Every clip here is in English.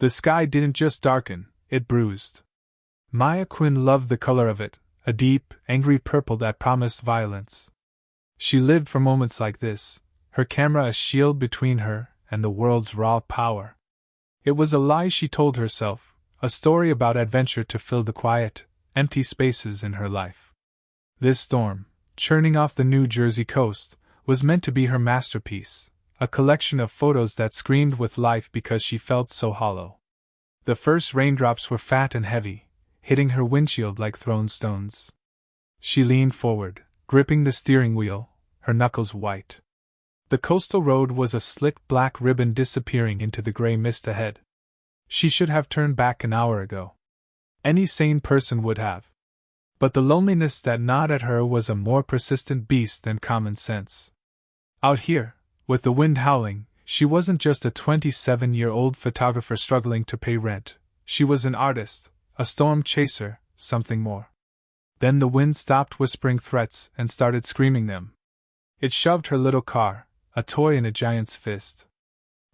The sky didn't just darken, it bruised. Maya Quinn loved the color of it, a deep, angry purple that promised violence. She lived for moments like this, her camera a shield between her and the world's raw power. It was a lie she told herself, a story about adventure to fill the quiet, empty spaces in her life. This storm, churning off the New Jersey coast, was meant to be her masterpiece, a collection of photos that screamed with life because she felt so hollow. The first raindrops were fat and heavy, hitting her windshield like thrown stones. She leaned forward, gripping the steering wheel, her knuckles white. The coastal road was a slick black ribbon disappearing into the gray mist ahead. She should have turned back an hour ago. Any sane person would have. But the loneliness that gnawed at her was a more persistent beast than common sense. Out here, with the wind howling, she wasn't just a 27-year-old photographer struggling to pay rent. She was an artist, a storm chaser, something more. Then the wind stopped whispering threats and started screaming them. It shoved her little car, a toy in a giant's fist.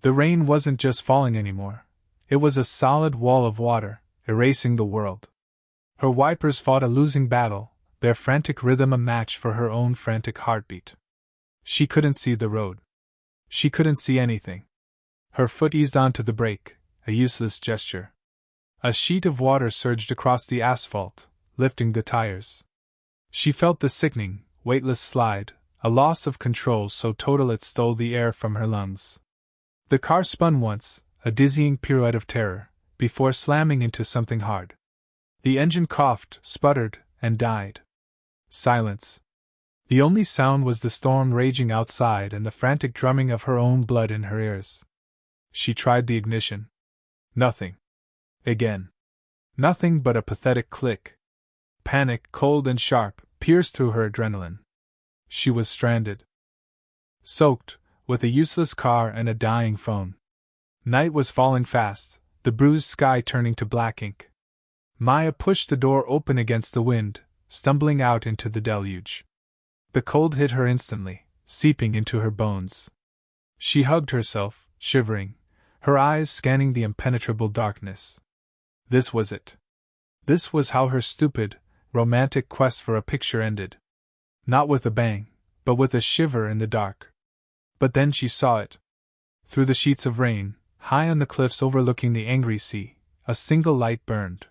The rain wasn't just falling anymore. It was a solid wall of water, erasing the world. Her wipers fought a losing battle, their frantic rhythm a match for her own frantic heartbeat. She couldn't see the road. She couldn't see anything. Her foot eased onto the brake, a useless gesture. A sheet of water surged across the asphalt, lifting the tires. She felt the sickening, weightless slide, a loss of control so total it stole the air from her lungs. The car spun once, a dizzying pirouette of terror, before slamming into something hard. The engine coughed, sputtered, and died. Silence. The only sound was the storm raging outside and the frantic drumming of her own blood in her ears. She tried the ignition. Nothing. Again. Nothing but a pathetic click. Panic, cold and sharp, pierced through her adrenaline. She was stranded. Soaked, with a useless car and a dying phone. Night was falling fast, the bruised sky turning to black ink. Maya pushed the door open against the wind, stumbling out into the deluge. The cold hit her instantly, seeping into her bones. She hugged herself, shivering, her eyes scanning the impenetrable darkness. This was it. This was how her stupid, romantic quest for a picture ended. Not with a bang, but with a shiver in the dark. But then she saw it. Through the sheets of rain, high on the cliffs overlooking the angry sea, a single light burned.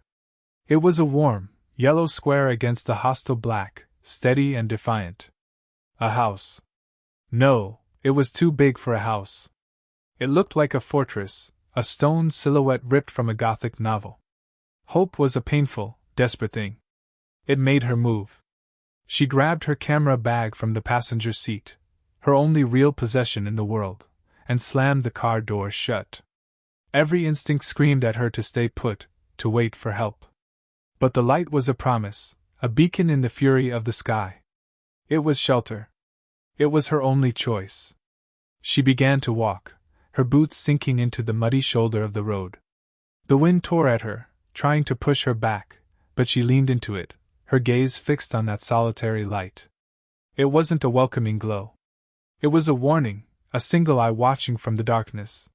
It was a warm, yellow square against the hostile black, steady and defiant. A house. No, it was too big for a house. It looked like a fortress, a stone silhouette ripped from a Gothic novel. Hope was a painful, desperate thing. It made her move. She grabbed her camera bag from the passenger seat, her only real possession in the world, and slammed the car door shut. Every instinct screamed at her to stay put, to wait for help. But the light was a promise, a beacon in the fury of the sky. It was shelter. It was her only choice. She began to walk, her boots sinking into the muddy shoulder of the road. The wind tore at her, trying to push her back, but she leaned into it, her gaze fixed on that solitary light. It wasn't a welcoming glow. It was a warning, a single eye watching from the darkness.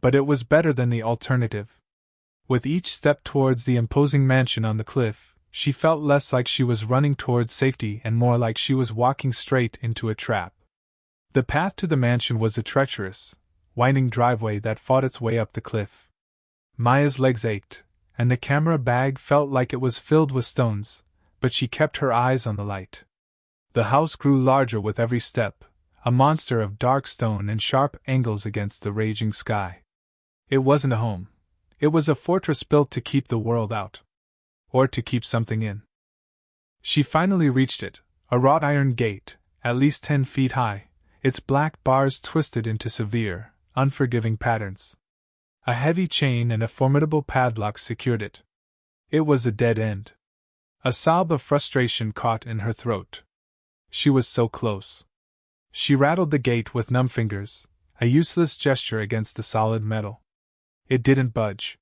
But it was better than the alternative. With each step towards the imposing mansion on the cliff, she felt less like she was running towards safety and more like she was walking straight into a trap. The path to the mansion was a treacherous, winding driveway that fought its way up the cliff. Maya's legs ached, and the camera bag felt like it was filled with stones, but she kept her eyes on the light. The house grew larger with every step, a monster of dark stone and sharp angles against the raging sky. It wasn't a home. It was a fortress built to keep the world out. Or to keep something in. She finally reached it, a wrought iron gate, at least 10 feet high, its black bars twisted into severe, unforgiving patterns. A heavy chain and a formidable padlock secured it. It was a dead end. A sob of frustration caught in her throat. She was so close. She rattled the gate with numb fingers, a useless gesture against the solid metal. It didn't budge.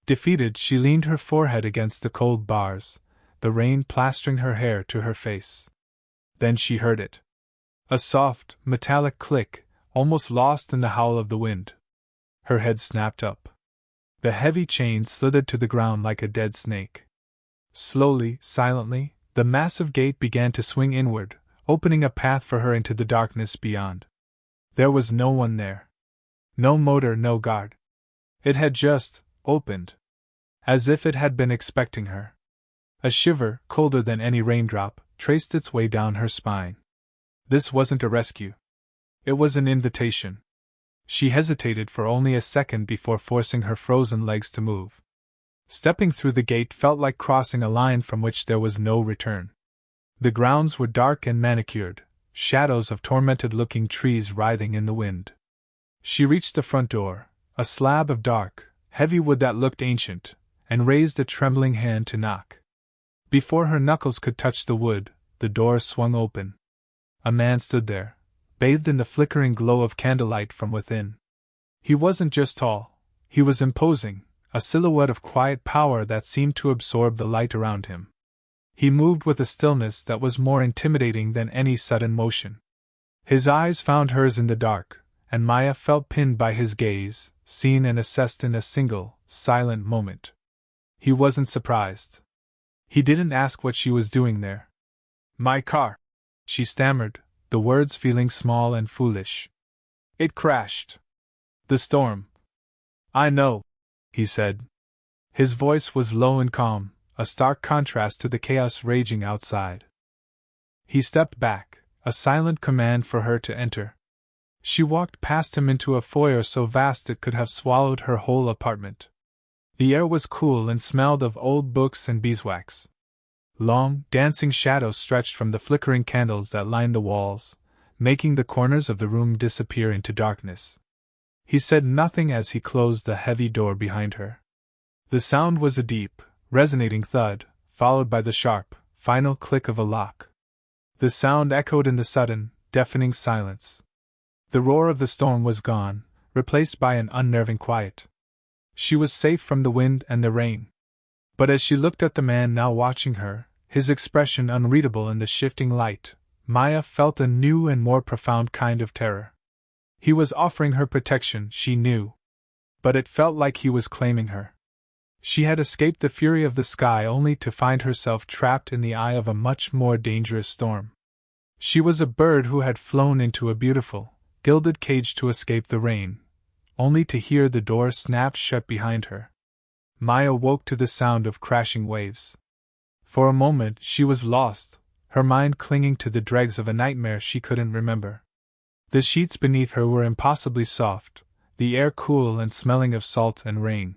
Defeated, she leaned her forehead against the cold bars, the rain plastering her hair to her face. Then she heard it. A soft, metallic click, almost lost in the howl of the wind. Her head snapped up. The heavy chain slithered to the ground like a dead snake. Slowly, silently, the massive gate began to swing inward, opening a path for her into the darkness beyond. There was no one there. No motor, no guard. It had just opened. As if it had been expecting her. A shiver, colder than any raindrop, traced its way down her spine. This wasn't a rescue. It was an invitation. She hesitated for only a second before forcing her frozen legs to move. Stepping through the gate felt like crossing a line from which there was no return. The grounds were dark and manicured, shadows of tormented-looking trees writhing in the wind. She reached the front door, a slab of dark, heavy wood that looked ancient, and raised a trembling hand to knock. Before her knuckles could touch the wood, the door swung open. A man stood there, bathed in the flickering glow of candlelight from within. He wasn't just tall, he was imposing, a silhouette of quiet power that seemed to absorb the light around him. He moved with a stillness that was more intimidating than any sudden motion. His eyes found hers in the dark, and Maya felt pinned by his gaze, seen and assessed in a single, silent moment. He wasn't surprised. He didn't ask what she was doing there. "My car," she stammered, the words feeling small and foolish. "It crashed. The storm." "I know," he said. His voice was low and calm, a stark contrast to the chaos raging outside. He stepped back, a silent command for her to enter. She walked past him into a foyer so vast it could have swallowed her whole apartment. The air was cool and smelled of old books and beeswax. Long, dancing shadows stretched from the flickering candles that lined the walls, making the corners of the room disappear into darkness. He said nothing as he closed the heavy door behind her. The sound was a deep, resonating thud, followed by the sharp, final click of a lock. The sound echoed in the sudden, deafening silence. The roar of the storm was gone, replaced by an unnerving quiet. She was safe from the wind and the rain. But as she looked at the man now watching her, his expression unreadable in the shifting light, Maya felt a new and more profound kind of terror. He was offering her protection, she knew. But it felt like he was claiming her. She had escaped the fury of the sky only to find herself trapped in the eye of a much more dangerous storm. She was a bird who had flown into a beautiful, gilded cage to escape the rain, only to hear the door snap shut behind her. Maya woke to the sound of crashing waves. For a moment she was lost, her mind clinging to the dregs of a nightmare she couldn't remember. The sheets beneath her were impossibly soft, the air cool and smelling of salt and rain.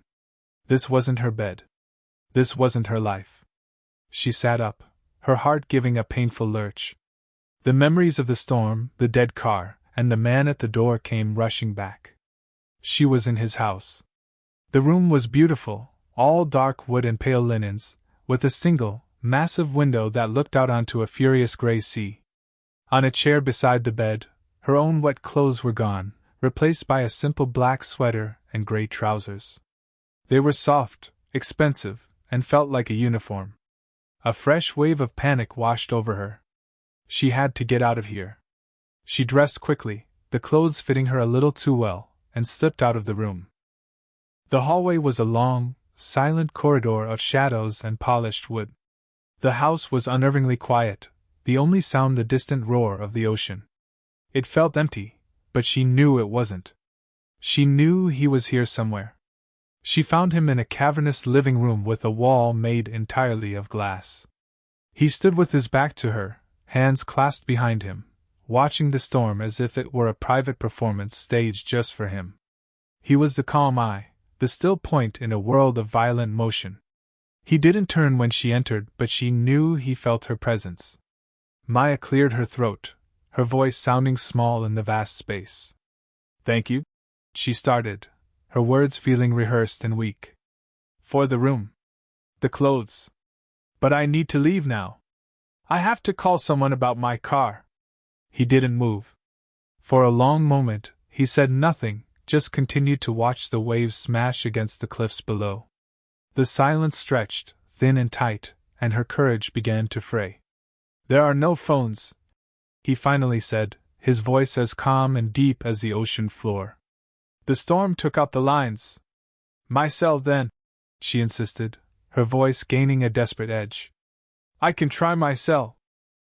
This wasn't her bed. This wasn't her life. She sat up, her heart giving a painful lurch. The memories of the storm, the dead car, and the man at the door came rushing back. She was in his house. The room was beautiful, all dark wood and pale linens, with a single, massive window that looked out onto a furious gray sea. On a chair beside the bed, her own wet clothes were gone, replaced by a simple black sweater and gray trousers. They were soft, expensive, and felt like a uniform. A fresh wave of panic washed over her. She had to get out of here. She dressed quickly, the clothes fitting her a little too well, and slipped out of the room. The hallway was a long, silent corridor of shadows and polished wood. The house was unnervingly quiet, the only sound the distant roar of the ocean. It felt empty, but she knew it wasn't. She knew he was here somewhere. She found him in a cavernous living room with a wall made entirely of glass. He stood with his back to her, hands clasped behind him, watching the storm as if it were a private performance staged just for him. He was the calm eye, the still point in a world of violent motion. He didn't turn when she entered, but she knew he felt her presence. Maya cleared her throat, her voice sounding small in the vast space. "Thank you," she started, her words feeling rehearsed and weak. "For the room. The clothes. But I need to leave now. I have to call someone about my car." He didn't move. For a long moment, he said nothing, just continued to watch the waves smash against the cliffs below. The silence stretched, thin and tight, and her courage began to fray. "There are no phones," he finally said, his voice as calm and deep as the ocean floor. "The storm took out the lines." My cell, then, she insisted, her voice gaining a desperate edge. I can try my cell.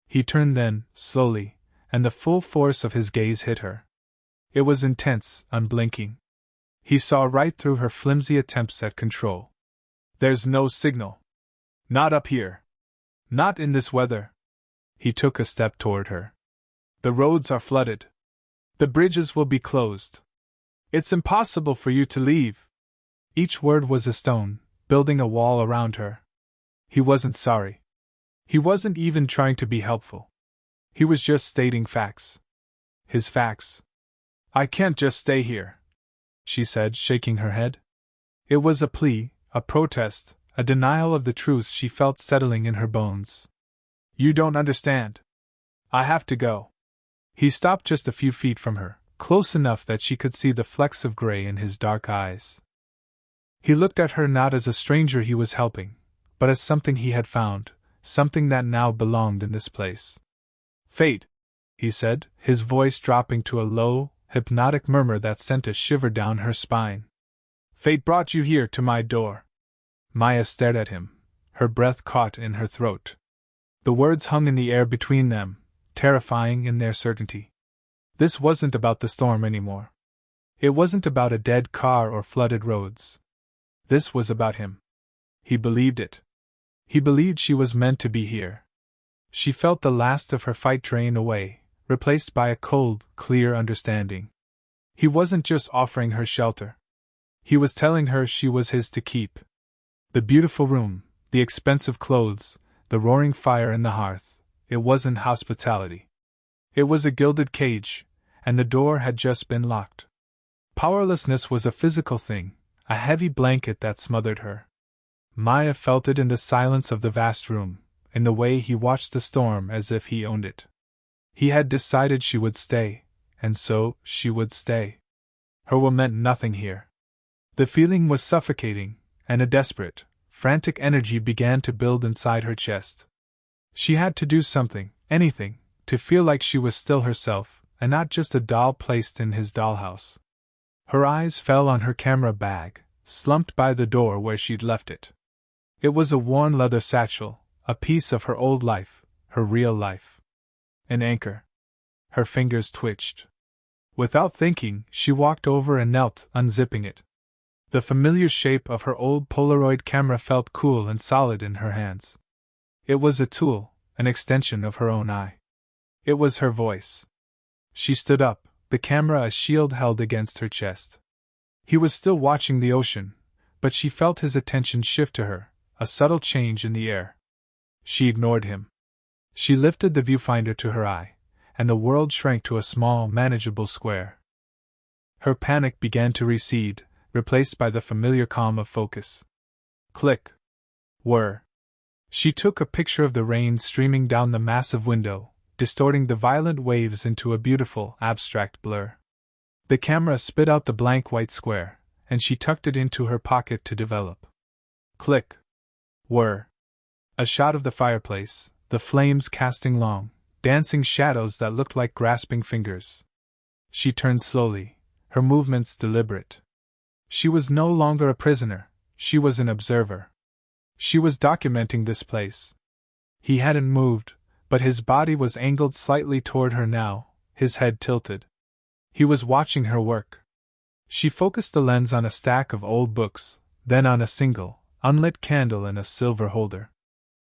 He turned then, slowly, and the full force of his gaze hit her. It was intense, unblinking. He saw right through her flimsy attempts at control. There's no signal. Not up here. Not in this weather. He took a step toward her. The roads are flooded. The bridges will be closed. It's impossible for you to leave. Each word was a stone, building a wall around her. He wasn't sorry. He wasn't even trying to be helpful. He was just stating facts. His facts. I can't just stay here, she said, shaking her head. It was a plea, a protest, a denial of the truth she felt settling in her bones. You don't understand. I have to go. He stopped just a few feet from her, close enough that she could see the flecks of gray in his dark eyes. He looked at her not as a stranger he was helping, but as something he had found, something that now belonged in this place. Fate, he said, his voice dropping to a low, hypnotic murmur that sent a shiver down her spine. Fate brought you here to my door. Maya stared at him, her breath caught in her throat. The words hung in the air between them, terrifying in their certainty. This wasn't about the storm anymore. It wasn't about a dead car or flooded roads. This was about him. He believed it. He believed she was meant to be here. She felt the last of her fight drain away, replaced by a cold, clear understanding. He wasn't just offering her shelter. He was telling her she was his to keep. The beautiful room, the expensive clothes, the roaring fire in the hearth, it wasn't hospitality. It was a gilded cage, and the door had just been locked. Powerlessness was a physical thing, a heavy blanket that smothered her. Maya felt it in the silence of the vast room, in the way he watched the storm as if he owned it. He had decided she would stay, and so she would stay. Her will meant nothing here. The feeling was suffocating, and a desperate, frantic energy began to build inside her chest. She had to do something, anything, to feel like she was still herself, and not just a doll placed in his dollhouse. Her eyes fell on her camera bag, slumped by the door where she'd left it. It was a worn leather satchel, a piece of her old life, her real life. An anchor. Her fingers twitched. Without thinking, she walked over and knelt, unzipping it. The familiar shape of her old Polaroid camera felt cool and solid in her hands. It was a tool, an extension of her own eye. It was her voice. She stood up, the camera a shield held against her chest. He was still watching the ocean, but she felt his attention shift to her, a subtle change in the air. She ignored him. She lifted the viewfinder to her eye, and the world shrank to a small, manageable square. Her panic began to recede, replaced by the familiar calm of focus. Click. Whir. She took a picture of the rain streaming down the massive window, distorting the violent waves into a beautiful, abstract blur. The camera spit out the blank white square, and she tucked it into her pocket to develop. Click. Whir. A shot of the fireplace, the flames casting long, dancing shadows that looked like grasping fingers. She turned slowly, her movements deliberate. She was no longer a prisoner, she was an observer. She was documenting this place. He hadn't moved, but his body was angled slightly toward her now, his head tilted. He was watching her work. She focused the lens on a stack of old books, then on a single, unlit candle in a silver holder.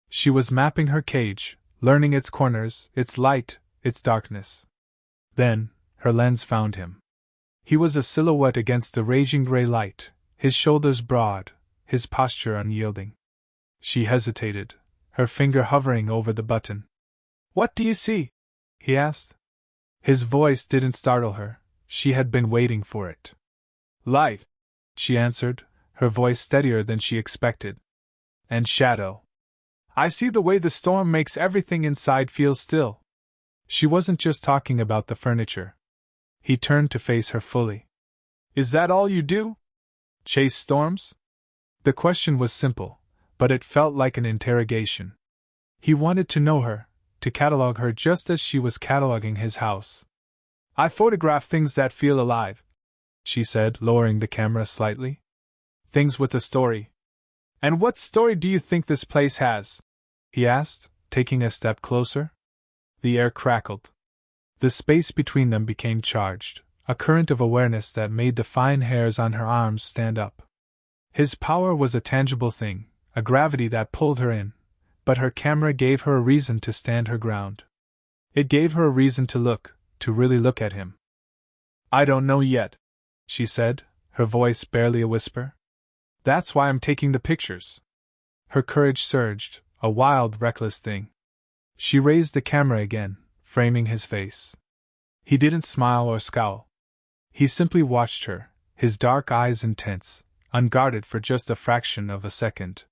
She was mapping her cage, learning its corners, its light, its darkness. Then, her lens found him. He was a silhouette against the raging gray light, his shoulders broad, his posture unyielding. She hesitated, her finger hovering over the button. "What do you see?" he asked. His voice didn't startle her, she had been waiting for it. "Light," she answered, her voice steadier than she expected. "And shadow. I see the way the storm makes everything inside feel still." She wasn't just talking about the furniture. He turned to face her fully. "Is that all you do? Chase storms?" The question was simple, but it felt like an interrogation. He wanted to know her, to catalog her just as she was cataloging his house. "I photograph things that feel alive," she said, lowering the camera slightly. Things with a story. And what story do you think this place has? He asked, taking a step closer. The air crackled. The space between them became charged, a current of awareness that made the fine hairs on her arms stand up. His power was a tangible thing, a gravity that pulled her in, but her camera gave her a reason to stand her ground. It gave her a reason to look, to really look at him. I don't know yet, she said, her voice barely a whisper. That's why I'm taking the pictures. Her courage surged, a wild, reckless thing. She raised the camera again, framing his face. He didn't smile or scowl. He simply watched her, his dark eyes intense, unguarded for just a fraction of a second.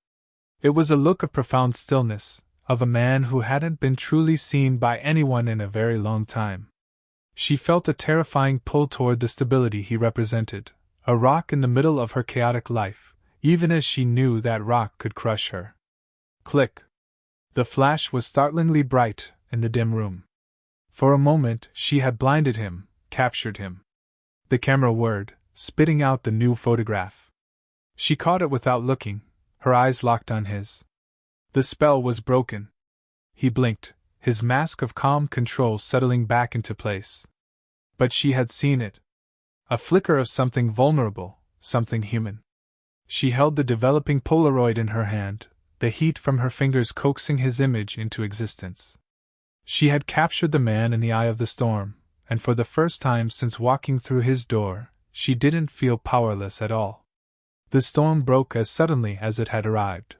It was a look of profound stillness, of a man who hadn't been truly seen by anyone in a very long time. She felt a terrifying pull toward the stability he represented, a rock in the middle of her chaotic life, even as she knew that rock could crush her. Click. The flash was startlingly bright in the dim room. For a moment, she had blinded him, captured him. The camera whirred, spitting out the new photograph. She caught it without looking, her eyes locked on his. The spell was broken. He blinked, his mask of calm control settling back into place. But she had seen it. A flicker of something vulnerable, something human. She held the developing Polaroid in her hand, the heat from her fingers coaxing his image into existence. She had captured the man in the eye of the storm, and for the first time since walking through his door, she didn't feel powerless at all. The storm broke as suddenly as it had arrived.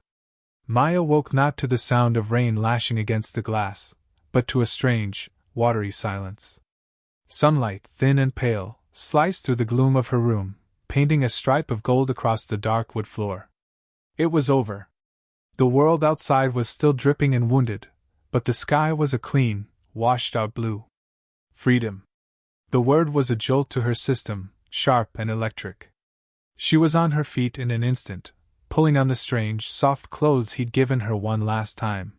Maya woke not to the sound of rain lashing against the glass, but to a strange, watery silence. Sunlight, thin and pale, sliced through the gloom of her room, painting a stripe of gold across the dark wood floor. It was over. The world outside was still dripping and wounded, but the sky was a clean, washed-out blue. Freedom. The word was a jolt to her system, sharp and electric. She was on her feet in an instant, pulling on the strange, soft clothes he'd given her one last time.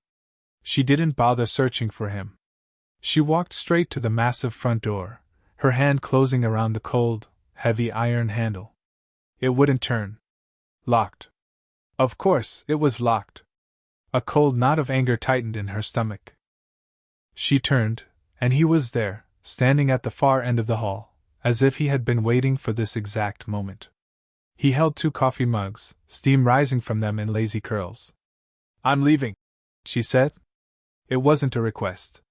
She didn't bother searching for him. She walked straight to the massive front door, her hand closing around the cold, heavy iron handle. It wouldn't turn. Locked. Of course, it was locked. A cold knot of anger tightened in her stomach. She turned, and he was there, standing at the far end of the hall, as if he had been waiting for this exact moment. He held 2 coffee mugs, steam rising from them in lazy curls. I'm leaving, she said. It wasn't a request.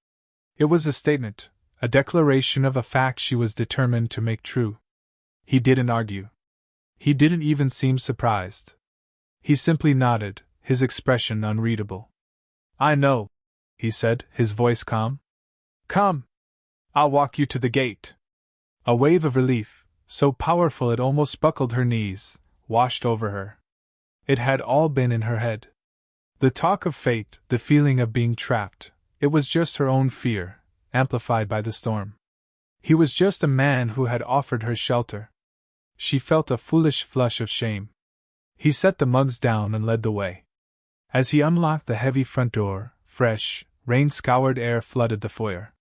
It was a statement, a declaration of a fact she was determined to make true. He didn't argue. He didn't even seem surprised. He simply nodded, his expression unreadable. I know, he said, his voice calm. Come. I'll walk you to the gate. A wave of relief, so powerful it almost buckled her knees, washed over her. It had all been in her head. The talk of fate, the feeling of being trapped, it was just her own fear, amplified by the storm. He was just a man who had offered her shelter. She felt a foolish flush of shame. He set the mugs down and led the way. As he unlocked the heavy front door, fresh, rain-scoured air flooded the foyer.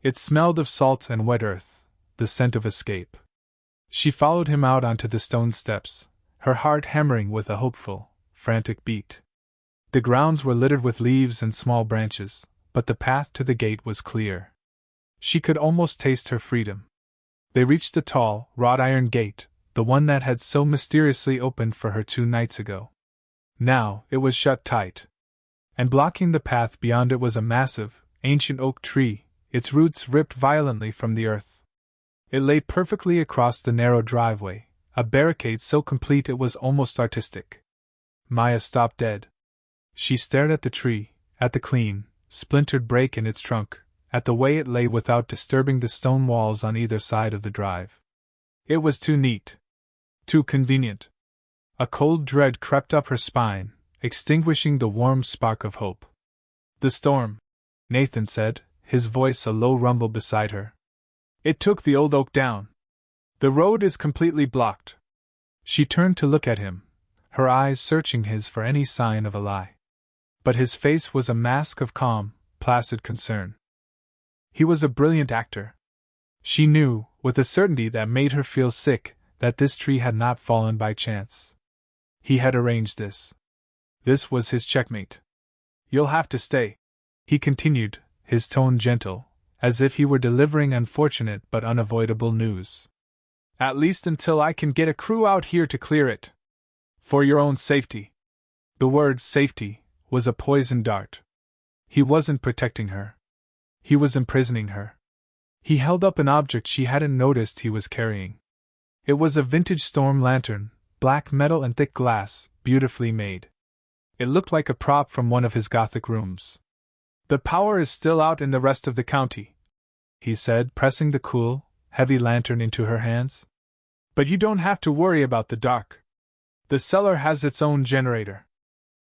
It smelled of salt and wet earth, the scent of escape. She followed him out onto the stone steps, her heart hammering with a hopeful, frantic beat. The grounds were littered with leaves and small branches, but the path to the gate was clear. She could almost taste her freedom. They reached the tall, wrought-iron gate, the one that had so mysteriously opened for her 2 nights ago. Now, it was shut tight. And blocking the path beyond it was a massive, ancient oak tree, its roots ripped violently from the earth. It lay perfectly across the narrow driveway, a barricade so complete it was almost artistic. Maya stopped dead. She stared at the tree, at the clean, splintered break in its trunk, at the way it lay without disturbing the stone walls on either side of the drive. It was too neat. Too convenient. A cold dread crept up her spine, extinguishing the warm spark of hope. The storm, Nathan said, his voice a low rumble beside her. It took the old oak down. The road is completely blocked. She turned to look at him, her eyes searching his for any sign of a lie. But his face was a mask of calm, placid concern. He was a brilliant actor. She knew, with a certainty that made her feel sick, that this tree had not fallen by chance. He had arranged this. This was his checkmate. You'll have to stay, he continued, his tone gentle, as if he were delivering unfortunate but unavoidable news. At least until I can get a crew out here to clear it. For your own safety. The word safety was a poisoned dart. He wasn't protecting her. He was imprisoning her. He held up an object she hadn't noticed he was carrying. It was a vintage storm lantern, black metal and thick glass, beautifully made. It looked like a prop from one of his Gothic rooms. The power is still out in the rest of the county, he said, pressing the cool, heavy lantern into her hands. But you don't have to worry about the dark. The cellar has its own generator.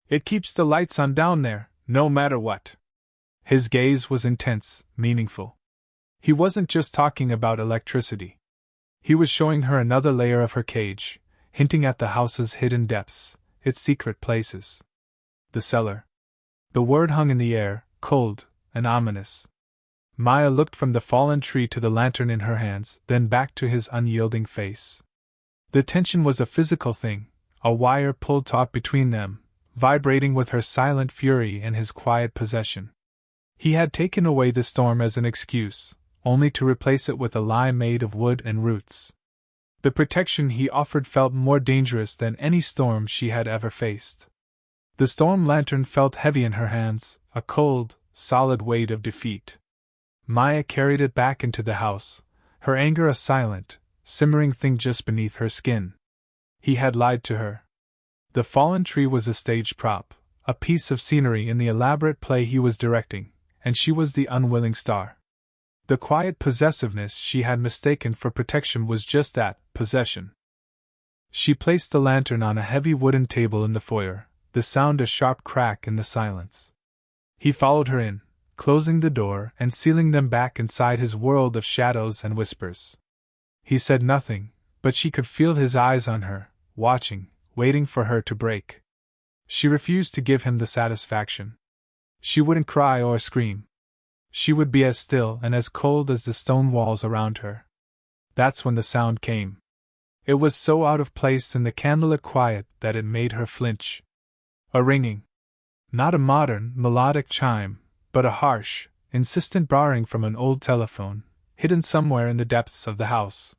It keeps the lights on down there, no matter what. His gaze was intense, meaningful. He wasn't just talking about electricity. He was showing her another layer of her cage, hinting at the house's hidden depths, its secret places. The cellar. The word hung in the air, cold and ominous. Maya looked from the fallen tree to the lantern in her hands, then back to his unyielding face. The tension was a physical thing, a wire pulled taut between them, vibrating with her silent fury and his quiet possession. He had taken away the storm as an excuse, only to replace it with a lie made of wood and roots. The protection he offered felt more dangerous than any storm she had ever faced. The storm lantern felt heavy in her hands, a cold, solid weight of defeat. Maya carried it back into the house, her anger a silent, simmering thing just beneath her skin. He had lied to her. The fallen tree was a stage prop, a piece of scenery in the elaborate play he was directing, and she was the unwilling star. The quiet possessiveness she had mistaken for protection was just that, possession. She placed the lantern on a heavy wooden table in the foyer, the sound a sharp crack in the silence. He followed her in, closing the door and sealing them back inside his world of shadows and whispers. He said nothing, but she could feel his eyes on her, watching, waiting for her to break. She refused to give him the satisfaction. She wouldn't cry or scream. She would be as still and as cold as the stone walls around her. That's when the sound came. It was so out of place in the candlelit quiet that it made her flinch. A ringing. Not a modern, melodic chime, but a harsh, insistent barring from an old telephone, hidden somewhere in the depths of the house.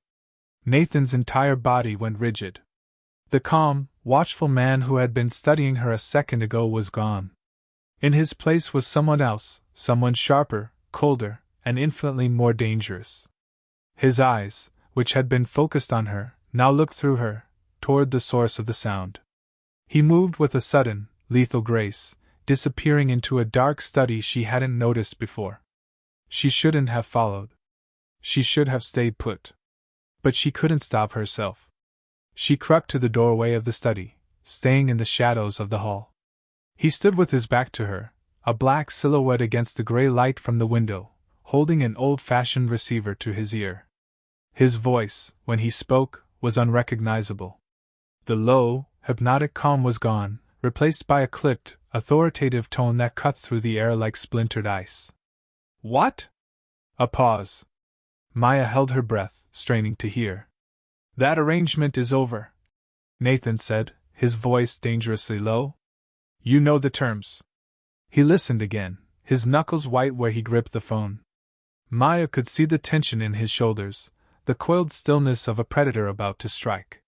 Nathan's entire body went rigid. The calm, watchful man who had been studying her a second ago was gone. In his place was someone else, someone sharper, colder, and infinitely more dangerous. His eyes, which had been focused on her, now looked through her, toward the source of the sound. He moved with a sudden, lethal grace, disappearing into a dark study she hadn't noticed before. She shouldn't have followed. She should have stayed put. But she couldn't stop herself. She crept to the doorway of the study, staying in the shadows of the hall. He stood with his back to her, a black silhouette against the gray light from the window, holding an old-fashioned receiver to his ear. His voice, when he spoke, was unrecognizable. The low, hypnotic calm was gone, replaced by a clipped, authoritative tone that cut through the air like splintered ice. What? A pause. Maya held her breath, straining to hear. That arrangement is over, Nathan said, his voice dangerously low. You know the terms. He listened again, his knuckles white where he gripped the phone. Maya could see the tension in his shoulders, the coiled stillness of a predator about to strike.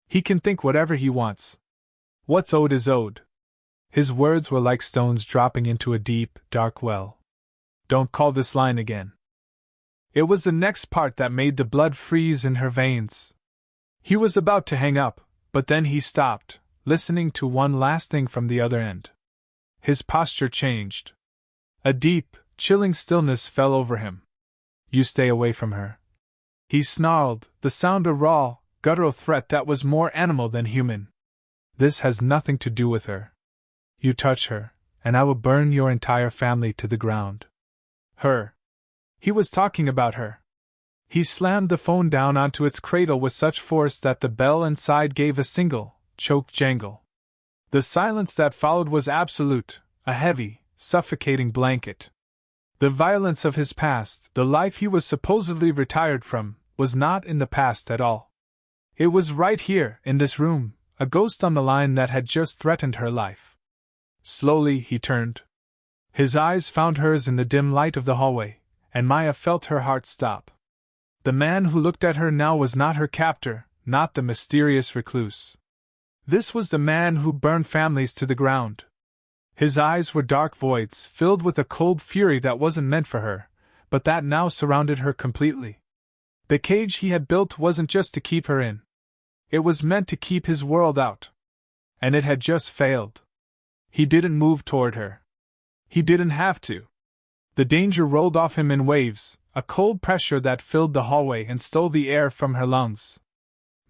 He can think whatever he wants. What's owed is owed. His words were like stones dropping into a deep, dark well. Don't call this line again. It was the next part that made the blood freeze in her veins. He was about to hang up, but then he stopped, listening to one last thing from the other end. His posture changed. A deep, chilling stillness fell over him. You stay away from her. He snarled, the sound a raw, guttural threat that was more animal than human. This has nothing to do with her. You touch her, and I will burn your entire family to the ground. Her. He was talking about her. He slammed the phone down onto its cradle with such force that the bell inside gave a single, choked jangle. The silence that followed was absolute, a heavy, suffocating blanket. The violence of his past, the life he was supposedly retired from, was not in the past at all. It was right here, in this room, a ghost on the line that had just threatened her life. Slowly, he turned. His eyes found hers in the dim light of the hallway, and Maya felt her heart stop. The man who looked at her now was not her captor, not the mysterious recluse. This was the man who burned families to the ground. His eyes were dark voids filled with a cold fury that wasn't meant for her, but that now surrounded her completely. The cage he had built wasn't just to keep her in. It was meant to keep his world out. And it had just failed. He didn't move toward her. He didn't have to. The danger rolled off him in waves, a cold pressure that filled the hallway and stole the air from her lungs.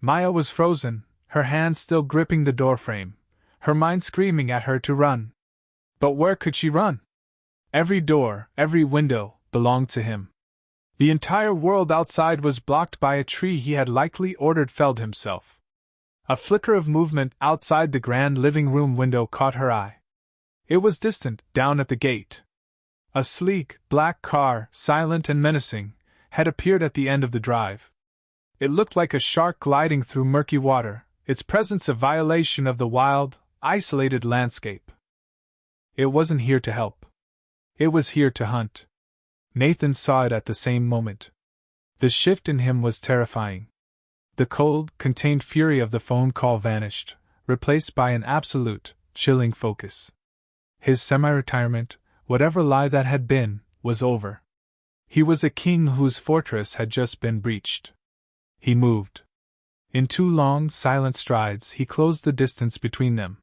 Maya was frozen, her hands still gripping the doorframe, her mind screaming at her to run. But where could she run? Every door, every window, belonged to him. The entire world outside was blocked by a tree he had likely ordered felled himself. A flicker of movement outside the grand living room window caught her eye. It was distant, down at the gate. A sleek, black car, silent and menacing, had appeared at the end of the drive. It looked like a shark gliding through murky water, its presence a violation of the wild, isolated landscape. It wasn't here to help. It was here to hunt. Nathan saw it at the same moment. The shift in him was terrifying. The cold, contained fury of the phone call vanished, replaced by an absolute, chilling focus. His semi-retirement, whatever lie that had been, was over. He was a king whose fortress had just been breached. He moved. In 2 long, silent strides, he closed the distance between them.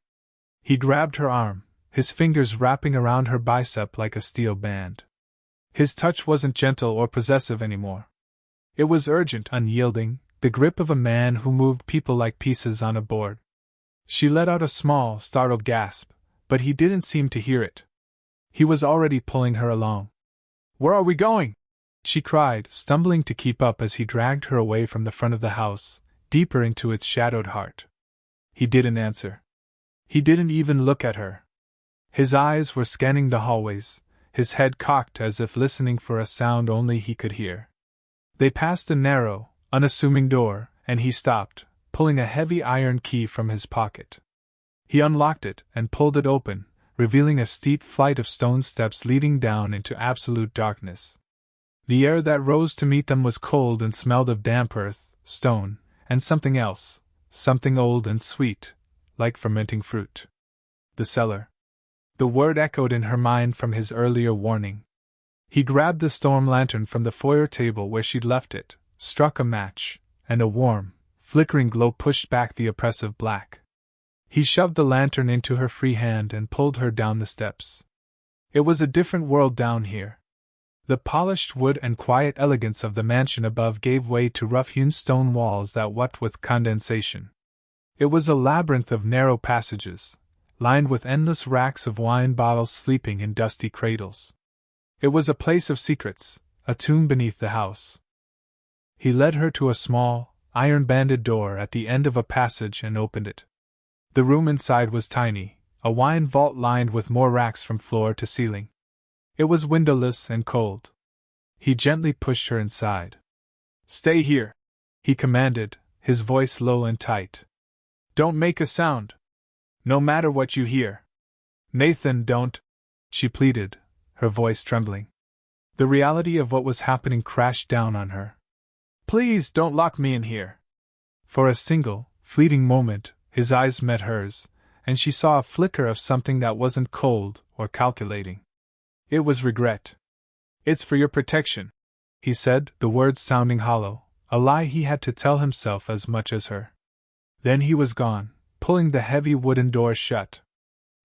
He grabbed her arm, his fingers wrapping around her bicep like a steel band. His touch wasn't gentle or possessive anymore. It was urgent, unyielding, the grip of a man who moved people like pieces on a board. She let out a small, startled gasp, but he didn't seem to hear it. He was already pulling her along. "Where are we going?" she cried, stumbling to keep up as he dragged her away from the front of the house, deeper into its shadowed heart. He didn't answer. He didn't even look at her. His eyes were scanning the hallways, his head cocked as if listening for a sound only he could hear. They passed a narrow, unassuming door, and he stopped, pulling a heavy iron key from his pocket. He unlocked it and pulled it open, revealing a steep flight of stone steps leading down into absolute darkness. The air that rose to meet them was cold and smelled of damp earth, stone, and something else, something old and sweet, like fermenting fruit. The cellar. The word echoed in her mind from his earlier warning. He grabbed the storm lantern from the foyer table where she'd left it, struck a match, and a warm, flickering glow pushed back the oppressive black. He shoved the lantern into her free hand and pulled her down the steps. It was a different world down here. The polished wood and quiet elegance of the mansion above gave way to rough-hewn stone walls that wept with condensation. It was a labyrinth of narrow passages, lined with endless racks of wine bottles sleeping in dusty cradles. It was a place of secrets, a tomb beneath the house. He led her to a small, iron-banded door at the end of a passage and opened it. The room inside was tiny, a wine vault lined with more racks from floor to ceiling. It was windowless and cold. He gently pushed her inside. "Stay here," he commanded, his voice low and tight. "Don't make a sound. No matter what you hear." "Nathan, don't," she pleaded, her voice trembling. The reality of what was happening crashed down on her. "Please don't lock me in here." For a single, fleeting moment, his eyes met hers, and she saw a flicker of something that wasn't cold or calculating. It was regret. "It's for your protection," he said, the words sounding hollow, a lie he had to tell himself as much as her. Then he was gone, pulling the heavy wooden door shut.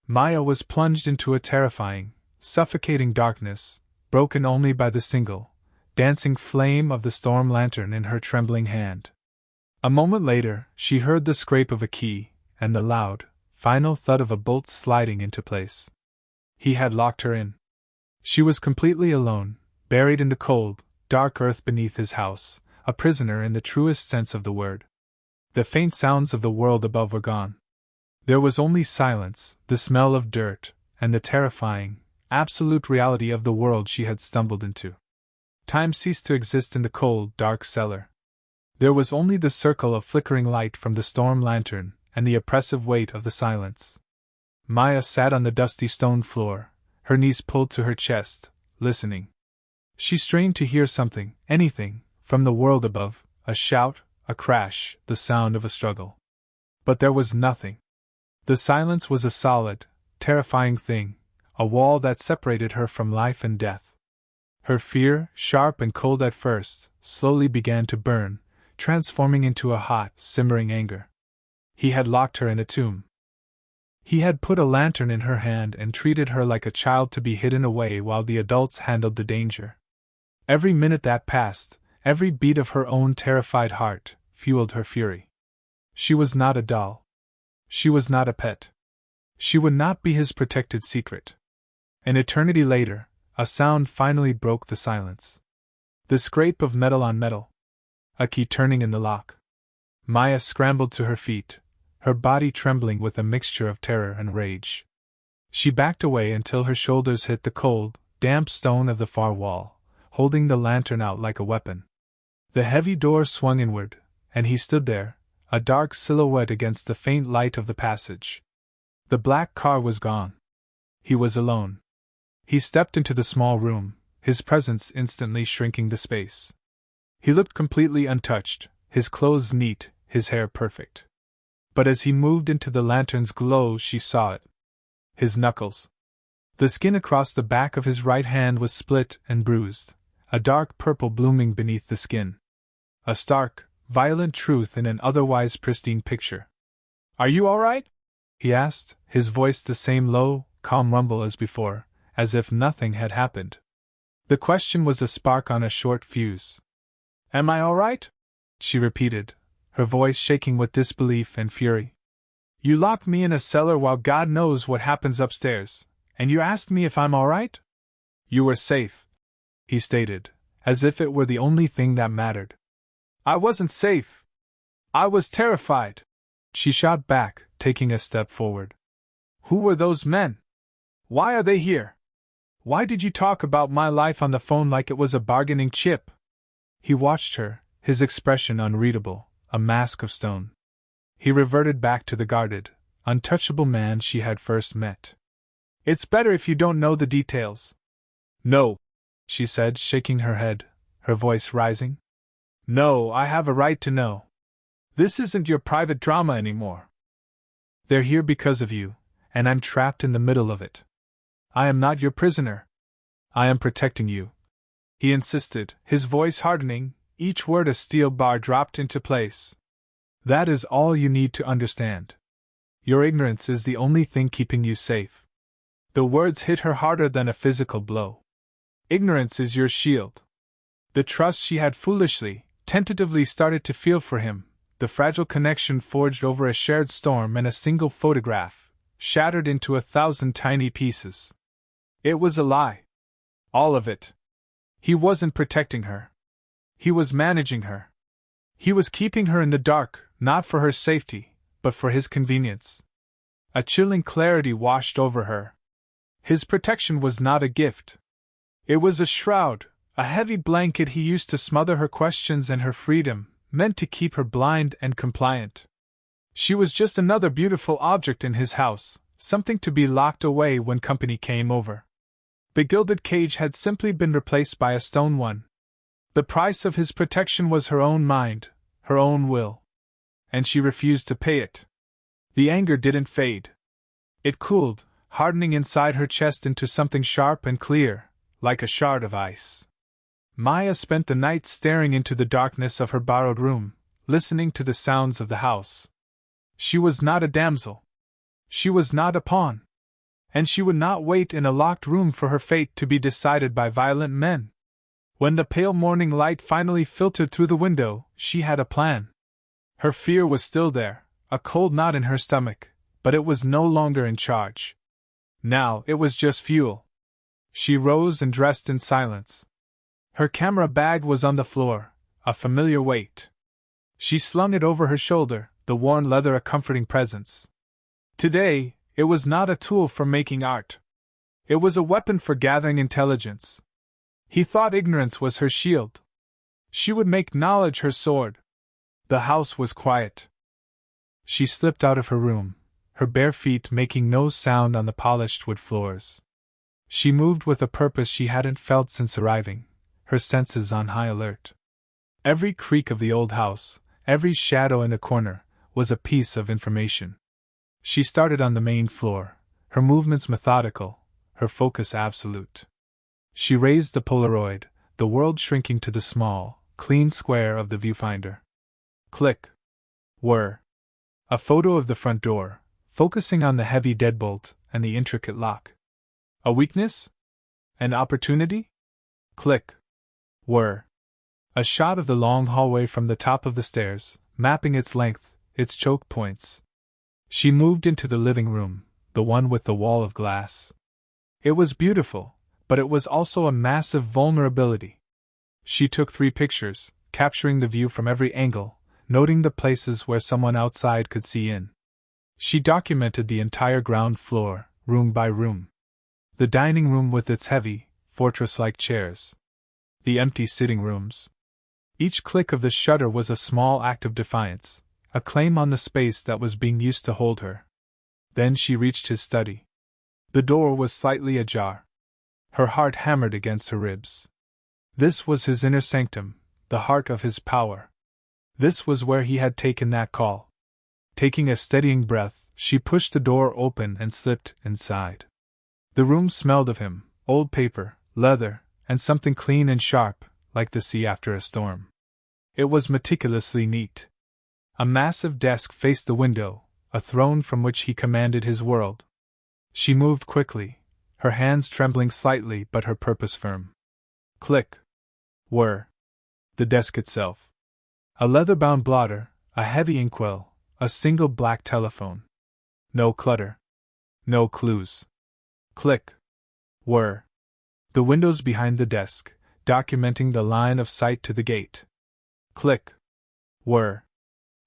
Maya was plunged into a terrifying, suffocating darkness, broken only by the single, dancing flame of the storm lantern in her trembling hand. A moment later, she heard the scrape of a key, and the loud, final thud of a bolt sliding into place. He had locked her in. She was completely alone, buried in the cold, dark earth beneath his house, a prisoner in the truest sense of the word. The faint sounds of the world above were gone. There was only silence, the smell of dirt, and the terrifying, absolute reality of the world she had stumbled into. Time ceased to exist in the cold, dark cellar. There was only the circle of flickering light from the storm lantern, and the oppressive weight of the silence. Maya sat on the dusty stone floor, her knees pulled to her chest, listening. She strained to hear something, anything, from the world above, a shout, a crash, the sound of a struggle. But there was nothing. The silence was a solid, terrifying thing, a wall that separated her from life and death. Her fear, sharp and cold at first, slowly began to burn, transforming into a hot, simmering anger. He had locked her in a tomb. He had put a lantern in her hand and treated her like a child to be hidden away while the adults handled the danger. Every minute that passed, every beat of her own terrified heart, fueled her fury. She was not a doll. She was not a pet. She would not be his protected secret. An eternity later, a sound finally broke the silence. The scrape of metal on metal. A key turning in the lock. Maya scrambled to her feet, her body trembling with a mixture of terror and rage. She backed away until her shoulders hit the cold, damp stone of the far wall, holding the lantern out like a weapon. The heavy door swung inward, and he stood there, a dark silhouette against the faint light of the passage. The black car was gone. He was alone. He stepped into the small room, his presence instantly shrinking the space. He looked completely untouched, his clothes neat, his hair perfect. But as he moved into the lantern's glow, she saw it. His knuckles. The skin across the back of his right hand was split and bruised, a dark purple blooming beneath the skin. A stark, violent truth in an otherwise pristine picture. "Are you all right?" he asked, his voice the same low, calm rumble as before, as if nothing had happened. The question was a spark on a short fuse. "Am I all right?" she repeated, her voice shaking with disbelief and fury. "You locked me in a cellar while God knows what happens upstairs, and you asked me if I'm all right?" "You were safe," he stated, as if it were the only thing that mattered. "I wasn't safe. I was terrified," she shot back, taking a step forward. "Who were those men? Why are they here? Why did you talk about my life on the phone like it was a bargaining chip?" He watched her, his expression unreadable, a mask of stone. He reverted back to the guarded, untouchable man she had first met. "It's better if you don't know the details." "No," she said, shaking her head, her voice rising. "No, I have a right to know. This isn't your private drama anymore. They're here because of you, and I'm trapped in the middle of it. I am not your prisoner. I am protecting you," he insisted, his voice hardening, each word a steel bar dropped into place. "That is all you need to understand. Your ignorance is the only thing keeping you safe." The words hit her harder than a physical blow. Ignorance is your shield. The trust she had foolishly, tentatively started to feel for him, the fragile connection forged over a shared storm and a single photograph, shattered into 1,000 tiny pieces. It was a lie. All of it. He wasn't protecting her. He was managing her. He was keeping her in the dark, not for her safety, but for his convenience. A chilling clarity washed over her. His protection was not a gift. It was a shroud, a heavy blanket he used to smother her questions and her freedom, meant to keep her blind and compliant. She was just another beautiful object in his house, something to be locked away when company came over. The gilded cage had simply been replaced by a stone one. The price of his protection was her own mind, her own will. And she refused to pay it. The anger didn't fade. It cooled, hardening inside her chest into something sharp and clear, like a shard of ice. Maya spent the night staring into the darkness of her borrowed room, listening to the sounds of the house. She was not a damsel. She was not a pawn. And she would not wait in a locked room for her fate to be decided by violent men. When the pale morning light finally filtered through the window, she had a plan. Her fear was still there, a cold knot in her stomach, but it was no longer in charge. Now it was just fuel. She rose and dressed in silence. Her camera bag was on the floor, a familiar weight. She slung it over her shoulder, the worn leather a comforting presence. Today, it was not a tool for making art. It was a weapon for gathering intelligence. He thought ignorance was her shield. She would make knowledge her sword. The house was quiet. She slipped out of her room, her bare feet making no sound on the polished wood floors. She moved with a purpose she hadn't felt since arriving, her senses on high alert. Every creak of the old house, every shadow in a corner, was a piece of information. She started on the main floor, her movements methodical, her focus absolute. She raised the Polaroid, the world shrinking to the small, clean square of the viewfinder. Click. Whir. A photo of the front door, focusing on the heavy deadbolt and the intricate lock. A weakness? An opportunity? Click. Whir. A shot of the long hallway from the top of the stairs, mapping its length, its choke points. She moved into the living room, the one with the wall of glass. It was beautiful, but it was also a massive vulnerability. She took 3 pictures, capturing the view from every angle, noting the places where someone outside could see in. She documented the entire ground floor, room by room. The dining room with its heavy, fortress-like chairs. The empty sitting rooms. Each click of the shutter was a small act of defiance, a claim on the space that was being used to hold her. Then she reached his study. The door was slightly ajar. Her heart hammered against her ribs. This was his inner sanctum, the heart of his power. This was where he had taken that call. Taking a steadying breath, she pushed the door open and slipped inside. The room smelled of him, old paper, leather, and something clean and sharp, like the sea after a storm. It was meticulously neat. A massive desk faced the window, a throne from which he commanded his world. She moved quickly, her hands trembling slightly but her purpose firm. Click. Whir. The desk itself. A leather-bound blotter, a heavy inkwell, a single black telephone. No clutter. No clues. Click. Whir. The windows behind the desk, documenting the line of sight to the gate. Click. Whir.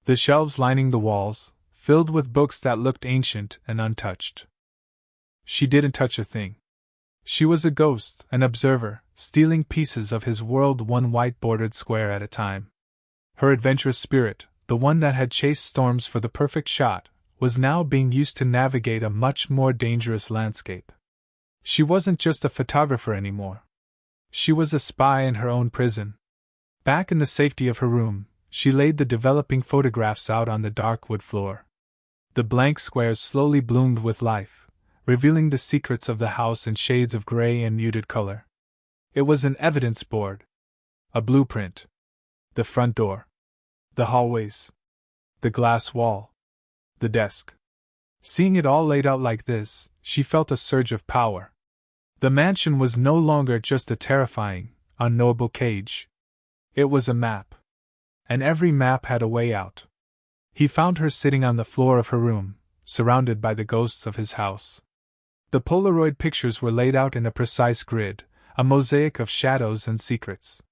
The shelves lining the walls, filled with books that looked ancient and untouched. She didn't touch a thing. She was a ghost, an observer, stealing pieces of his world one white-bordered square at a time. Her adventurous spirit, the one that had chased storms for the perfect shot, was now being used to navigate a much more dangerous landscape. She wasn't just a photographer anymore. She was a spy in her own prison. Back in the safety of her room, she laid the developing photographs out on the dark wood floor. The blank squares slowly bloomed with life, revealing the secrets of the house in shades of gray and muted color. It was an evidence board. A blueprint. The front door. The hallways. The glass wall. The desk. Seeing it all laid out like this, she felt a surge of power. The mansion was no longer just a terrifying, unknowable cage. It was a map. And every map had a way out. He found her sitting on the floor of her room, surrounded by the ghosts of his house. The Polaroid pictures were laid out in a precise grid, a mosaic of shadows and secrets.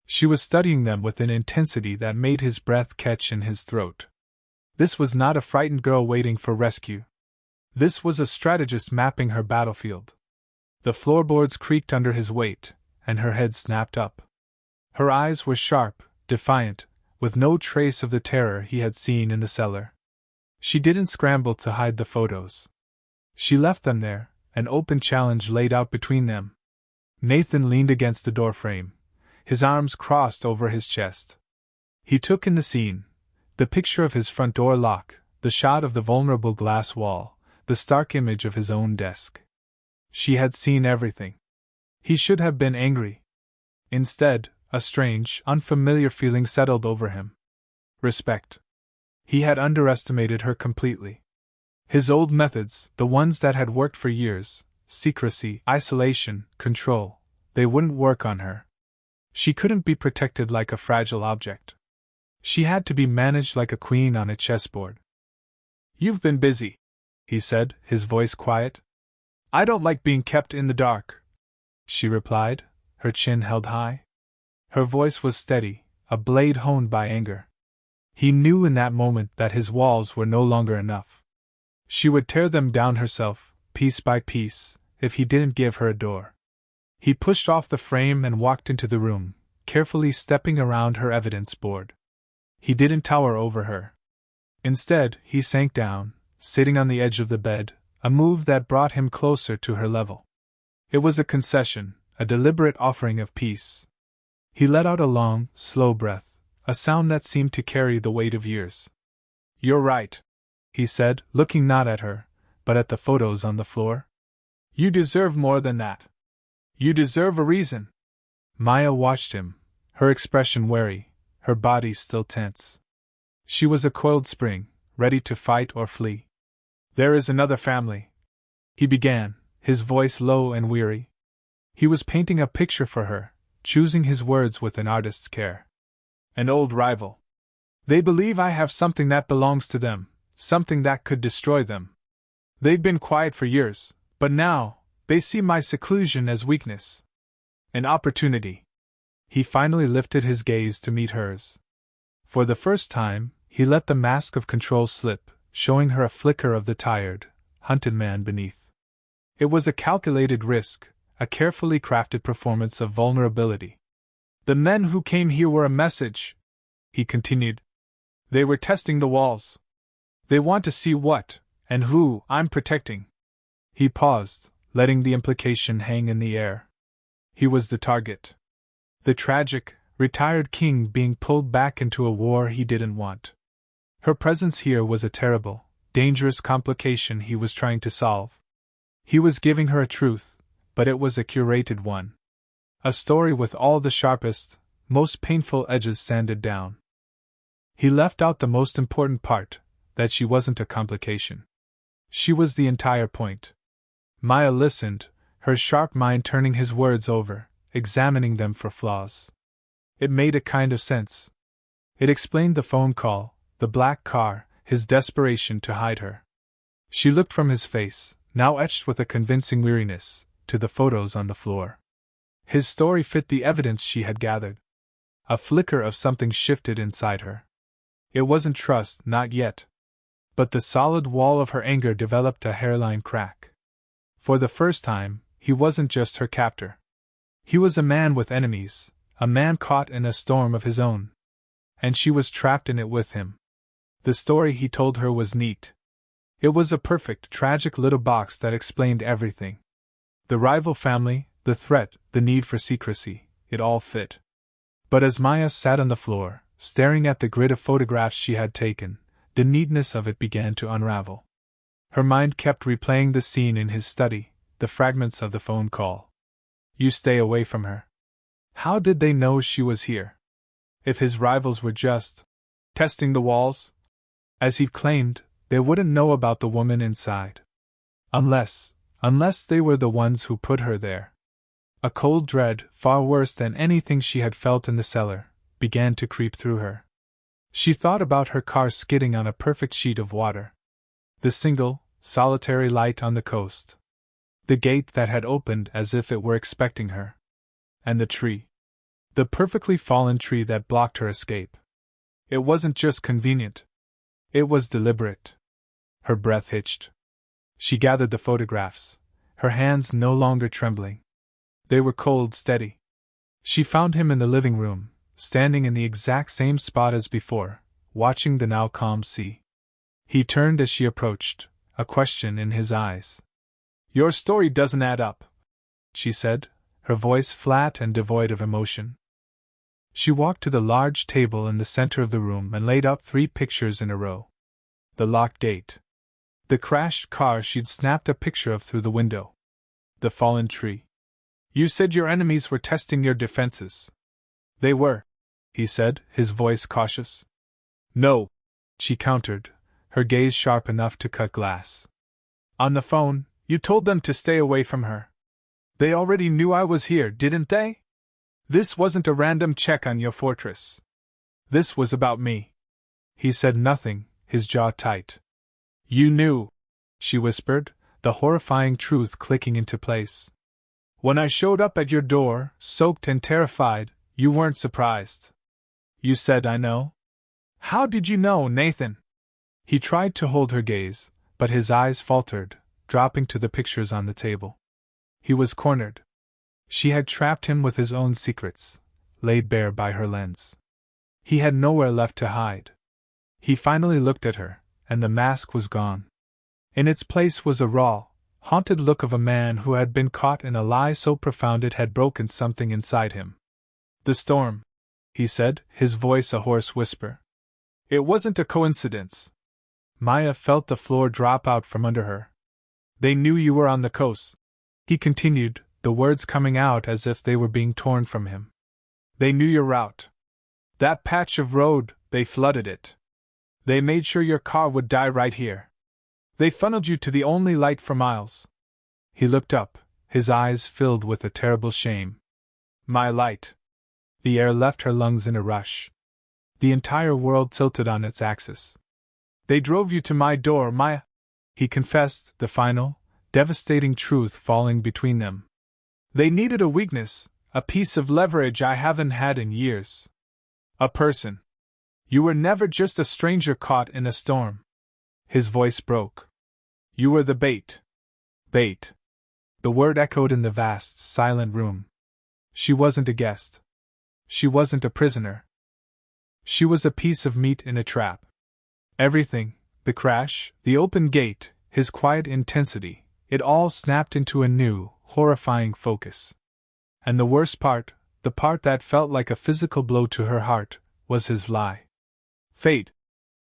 She was studying them with an intensity that made his breath catch in his throat. This was not a frightened girl waiting for rescue. This was a strategist mapping her battlefield. The floorboards creaked under his weight, and her head snapped up. Her eyes were sharp, defiant, with no trace of the terror he had seen in the cellar. She didn't scramble to hide the photos. She left them there, an open challenge laid out between them. Nathan leaned against the doorframe, his arms crossed over his chest. He took in the scene, the picture of his front door lock, the shot of the vulnerable glass wall, the stark image of his own desk. She had seen everything. He should have been angry. Instead, a strange, unfamiliar feeling settled over him. Respect. He had underestimated her completely. His old methods, the ones that had worked for years, secrecy, isolation, control, they wouldn't work on her. She couldn't be protected like a fragile object. She had to be managed like a queen on a chessboard. "You've been busy," he said, his voice quiet. "I don't like being kept in the dark," she replied, her chin held high. Her voice was steady, a blade honed by anger. He knew in that moment that his walls were no longer enough. She would tear them down herself, piece by piece, if he didn't give her a door. He pushed off the frame and walked into the room, carefully stepping around her evidence board. He didn't tower over her. Instead, he sank down, sitting on the edge of the bed, a move that brought him closer to her level. It was a concession, a deliberate offering of peace. He let out a long, slow breath, a sound that seemed to carry the weight of years. "You're right," he said, looking not at her, but at the photos on the floor. "You deserve more than that. You deserve a reason." Maya watched him, her expression wary, her body still tense. She was a coiled spring, ready to fight or flee. "There is another family," he began, his voice low and weary. He was painting a picture for her, choosing his words with an artist's care. "An old rival. They believe I have something that belongs to them, something that could destroy them. They've been quiet for years, but now, they see my seclusion as weakness. An opportunity." He finally lifted his gaze to meet hers. For the first time, he let the mask of control slip, showing her a flicker of the tired, hunted man beneath. It was a calculated risk, a carefully crafted performance of vulnerability. "The men who came here were a message," he continued. "They were testing the walls. They want to see what, and who, I'm protecting." He paused, letting the implication hang in the air. He was the target. The tragic, retired king being pulled back into a war he didn't want. Her presence here was a terrible, dangerous complication he was trying to solve. He was giving her a truth, but it was a curated one. A story with all the sharpest, most painful edges sanded down. He left out the most important part, that she wasn't a complication. She was the entire point. Maya listened, her sharp mind turning his words over, examining them for flaws. It made a kind of sense. It explained the phone call, the black car, his desperation to hide her. She looked from his face, now etched with a convincing weariness, to the photos on the floor. His story fit the evidence she had gathered. A flicker of something shifted inside her. It wasn't trust, not yet. But the solid wall of her anger developed a hairline crack. For the first time, he wasn't just her captor. He was a man with enemies, a man caught in a storm of his own. And she was trapped in it with him. The story he told her was neat. It was a perfect, tragic little box that explained everything. The rival family, the threat, the need for secrecy, it all fit. But as Maya sat on the floor, staring at the grid of photographs she had taken, the neatness of it began to unravel. Her mind kept replaying the scene in his study, the fragments of the phone call. "You stay away from her." How did they know she was here? If his rivals were just testing the walls, as he'd claimed, they wouldn't know about the woman inside. Unless they were the ones who put her there. A cold dread, far worse than anything she had felt in the cellar, began to creep through her. She thought about her car skidding on a perfect sheet of water. The single, solitary light on the coast. The gate that had opened as if it were expecting her. And the tree. The perfectly fallen tree that blocked her escape. It wasn't just convenient. It was deliberate. Her breath hitched. She gathered the photographs, her hands no longer trembling. They were cold, steady. She found him in the living room, standing in the exact same spot as before, watching the now calm sea. He turned as she approached, a question in his eyes. "Your story doesn't add up," she said, her voice flat and devoid of emotion. She walked to the large table in the center of the room and laid out 3 pictures in a row. The locked gate. The crashed car she'd snapped a picture of through the window. The fallen tree. "You said your enemies were testing your defenses." "They were," he said, his voice cautious. "No," she countered, her gaze sharp enough to cut glass. "On the phone, you told them to stay away from her. They already knew I was here, didn't they? This wasn't a random check on your fortress. This was about me." He said nothing, his jaw tight. "You knew," she whispered, the horrifying truth clicking into place. "When I showed up at your door, soaked and terrified, you weren't surprised. You said, 'I know.' How did you know, Nathan?" He tried to hold her gaze, but his eyes faltered, dropping to the pictures on the table. He was cornered. She had trapped him with his own secrets, laid bare by her lens. He had nowhere left to hide. He finally looked at her, and the mask was gone. In its place was a raw, haunted look of a man who had been caught in a lie so profound it had broken something inside him. "The storm," he said, his voice a hoarse whisper. "It wasn't a coincidence." Maya felt the floor drop out from under her. "They knew you were on the coast," he continued, the words coming out as if they were being torn from him. "They knew your route. That patch of road, they flooded it. They made sure your car would die right here. They funneled you to the only light for miles." He looked up, his eyes filled with a terrible shame. "My light." The air left her lungs in a rush. The entire world tilted on its axis. "They drove you to my door, Maya," he confessed, the final, devastating truth falling between them. "They needed a weakness, a piece of leverage I haven't had in years. A person. You were never just a stranger caught in a storm." His voice broke. "You were the bait." Bait. The word echoed in the vast, silent room. She wasn't a guest. She wasn't a prisoner. She was a piece of meat in a trap. Everything, the crash, the open gate, his quiet intensity, it all snapped into a new, horrifying focus. And the worst part, the part that felt like a physical blow to her heart, was his lie. "Fate,"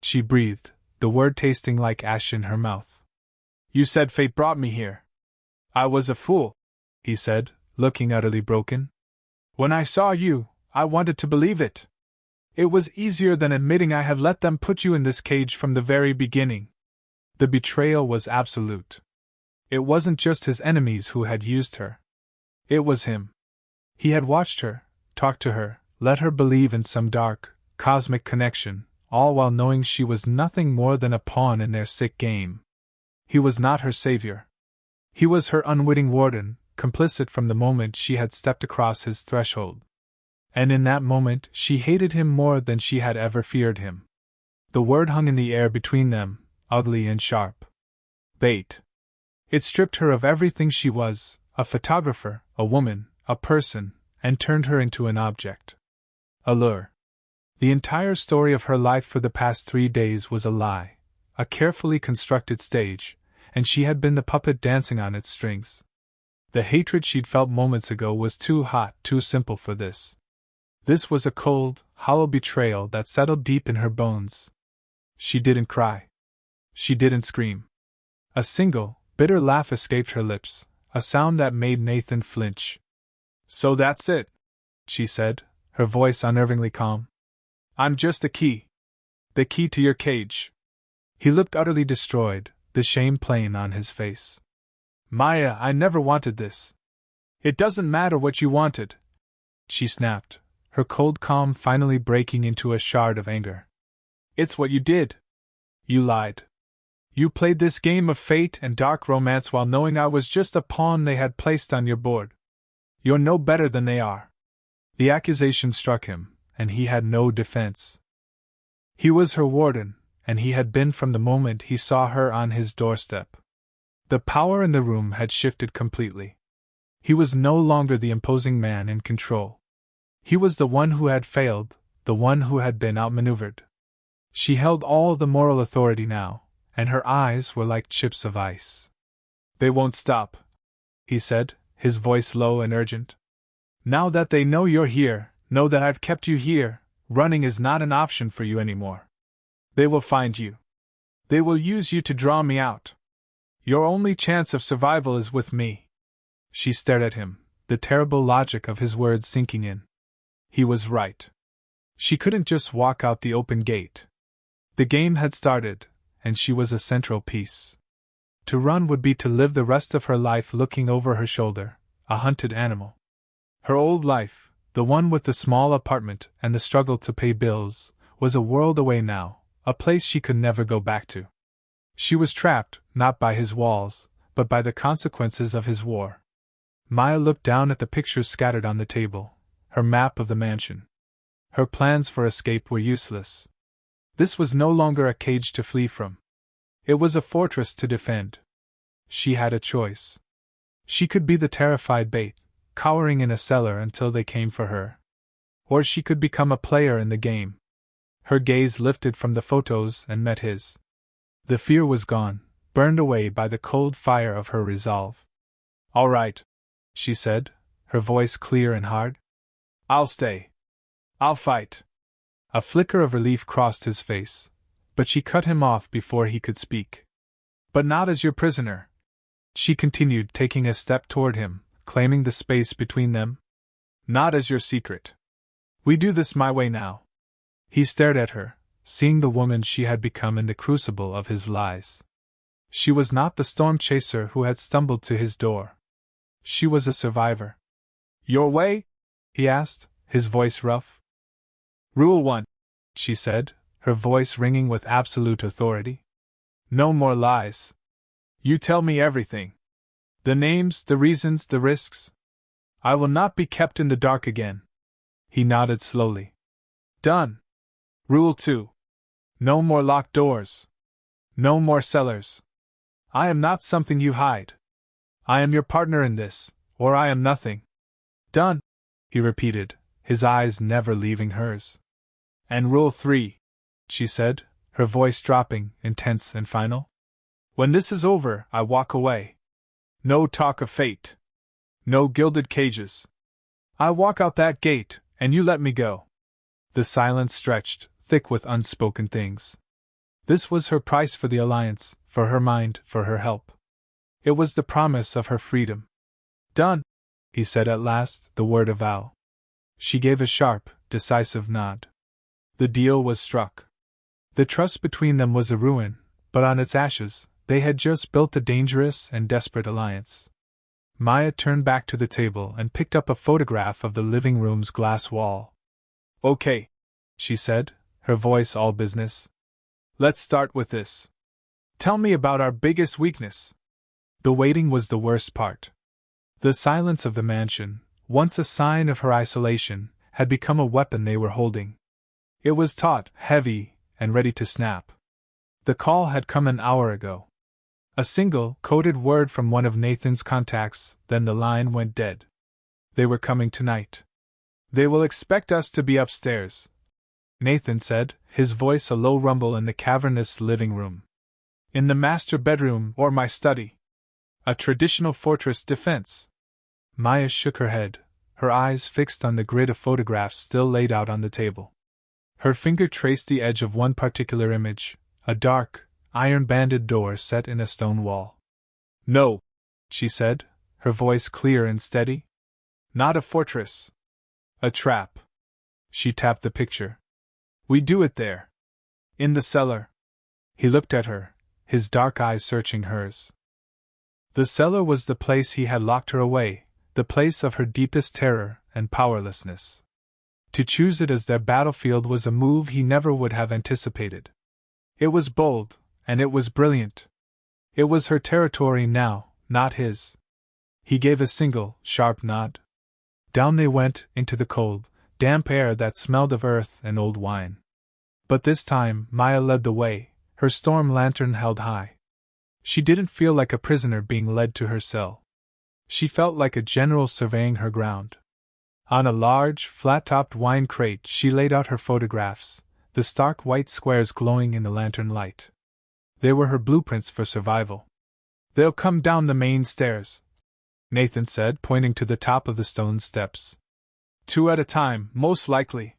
she breathed, the word tasting like ash in her mouth. "You said fate brought me here." "I was a fool," he said, looking utterly broken. "When I saw you, I wanted to believe it. It was easier than admitting I had let them put you in this cage from the very beginning." The betrayal was absolute. It wasn't just his enemies who had used her. It was him. He had watched her, talked to her, let her believe in some dark, cosmic connection, all while knowing she was nothing more than a pawn in their sick game. He was not her savior. He was her unwitting warden, complicit from the moment she had stepped across his threshold. And in that moment she hated him more than she had ever feared him. The word hung in the air between them, ugly and sharp. Bait. It stripped her of everything she was, a photographer, a woman, a person, and turned her into an object. A lure. The entire story of her life for the past 3 days was a lie, a carefully constructed stage, and she had been the puppet dancing on its strings. The hatred she'd felt moments ago was too hot, too simple for this. This was a cold, hollow betrayal that settled deep in her bones. She didn't cry. She didn't scream. A single, bitter laugh escaped her lips, a sound that made Nathan flinch. "So that's it," she said, her voice unnervingly calm. "I'm just a key. The key to your cage." He looked utterly destroyed, the shame plain on his face. "Maya, I never wanted this." "It doesn't matter what you wanted," she snapped, her cold calm finally breaking into a shard of anger. "It's what you did. You lied. You played this game of fate and dark romance while knowing I was just a pawn they had placed on your board. You're no better than they are." The accusation struck him, and he had no defense. He was her warden, and he had been from the moment he saw her on his doorstep. The power in the room had shifted completely. He was no longer the imposing man in control. He was the one who had failed, the one who had been outmaneuvered. She held all the moral authority now, and her eyes were like chips of ice. "They won't stop," he said, his voice low and urgent. "Now that they know you're here, know that I've kept you here, running is not an option for you anymore. They will find you. They will use you to draw me out. Your only chance of survival is with me." She stared at him, the terrible logic of his words sinking in. He was right. She couldn't just walk out the open gate. The game had started, and she was a central piece. To run would be to live the rest of her life looking over her shoulder, a hunted animal. Her old life, the one with the small apartment and the struggle to pay bills, was a world away now, a place she could never go back to. She was trapped, not by his walls, but by the consequences of his war. Maya looked down at the pictures scattered on the table, her map of the mansion. Her plans for escape were useless. This was no longer a cage to flee from. It was a fortress to defend. She had a choice. She could be the terrified bait, cowering in a cellar until they came for her. Or she could become a player in the game. Her gaze lifted from the photos and met his. The fear was gone, burned away by the cold fire of her resolve. "All right," she said, her voice clear and hard. "I'll stay. I'll fight." A flicker of relief crossed his face, but she cut him off before he could speak. "But not as your prisoner," she continued, taking a step toward him, claiming the space between them. "Not as your secret. We do this my way now." He stared at her, seeing the woman she had become in the crucible of his lies. She was not the storm chaser who had stumbled to his door. She was a survivor. "Your way?" he asked, his voice rough. "Rule 1, she said, her voice ringing with absolute authority. "No more lies. You tell me everything. The names, the reasons, the risks. I will not be kept in the dark again." He nodded slowly. "Done. Rule 2. No more locked doors. No more cellars. I am not something you hide. I am your partner in this, or I am nothing." "Done," he repeated, his eyes never leaving hers. "And Rule 3, she said, her voice dropping, intense and final. "When this is over, I walk away. No talk of fate. No gilded cages. I walk out that gate, and you let me go." The silence stretched, thick with unspoken things. This was her price for the alliance, for her mind, for her help. It was the promise of her freedom. "Done," he said at last, the word a vow. She gave a sharp, decisive nod. The deal was struck. The trust between them was a ruin, but on its ashes, they had just built a dangerous and desperate alliance. Maya turned back to the table and picked up a photograph of the living room's glass wall. "Okay," she said, her voice all business. "Let's start with this. Tell me about our biggest weakness." The waiting was the worst part. The silence of the mansion, once a sign of her isolation, had become a weapon they were holding. It was taut, heavy, and ready to snap. The call had come an hour ago. A single, coded word from one of Nathan's contacts, then the line went dead. They were coming tonight. "They will expect us to be upstairs," Nathan said, his voice a low rumble in the cavernous living room. "In the master bedroom or my study. A traditional fortress defense." Maya shook her head, her eyes fixed on the grid of photographs still laid out on the table. Her finger traced the edge of one particular image, a dark, iron-banded door set in a stone wall. "No," she said, her voice clear and steady. "Not a fortress. A trap." She tapped the picture. "We do it there. In the cellar." He looked at her, his dark eyes searching hers. The cellar was the place he had locked her away, the place of her deepest terror and powerlessness. To choose it as their battlefield was a move he never would have anticipated. It was bold, and it was brilliant. It was her territory now, not his. He gave a single, sharp nod. Down they went, into the cold, damp air that smelled of earth and old wine. But this time, Maya led the way, her storm lantern held high. She didn't feel like a prisoner being led to her cell. She felt like a general surveying her ground. On a large, flat-topped wine crate she laid out her photographs, the stark white squares glowing in the lantern light. They were her blueprints for survival. "They'll come down the main stairs," Nathan said, pointing to the top of the stone steps. "2 at a time, most likely.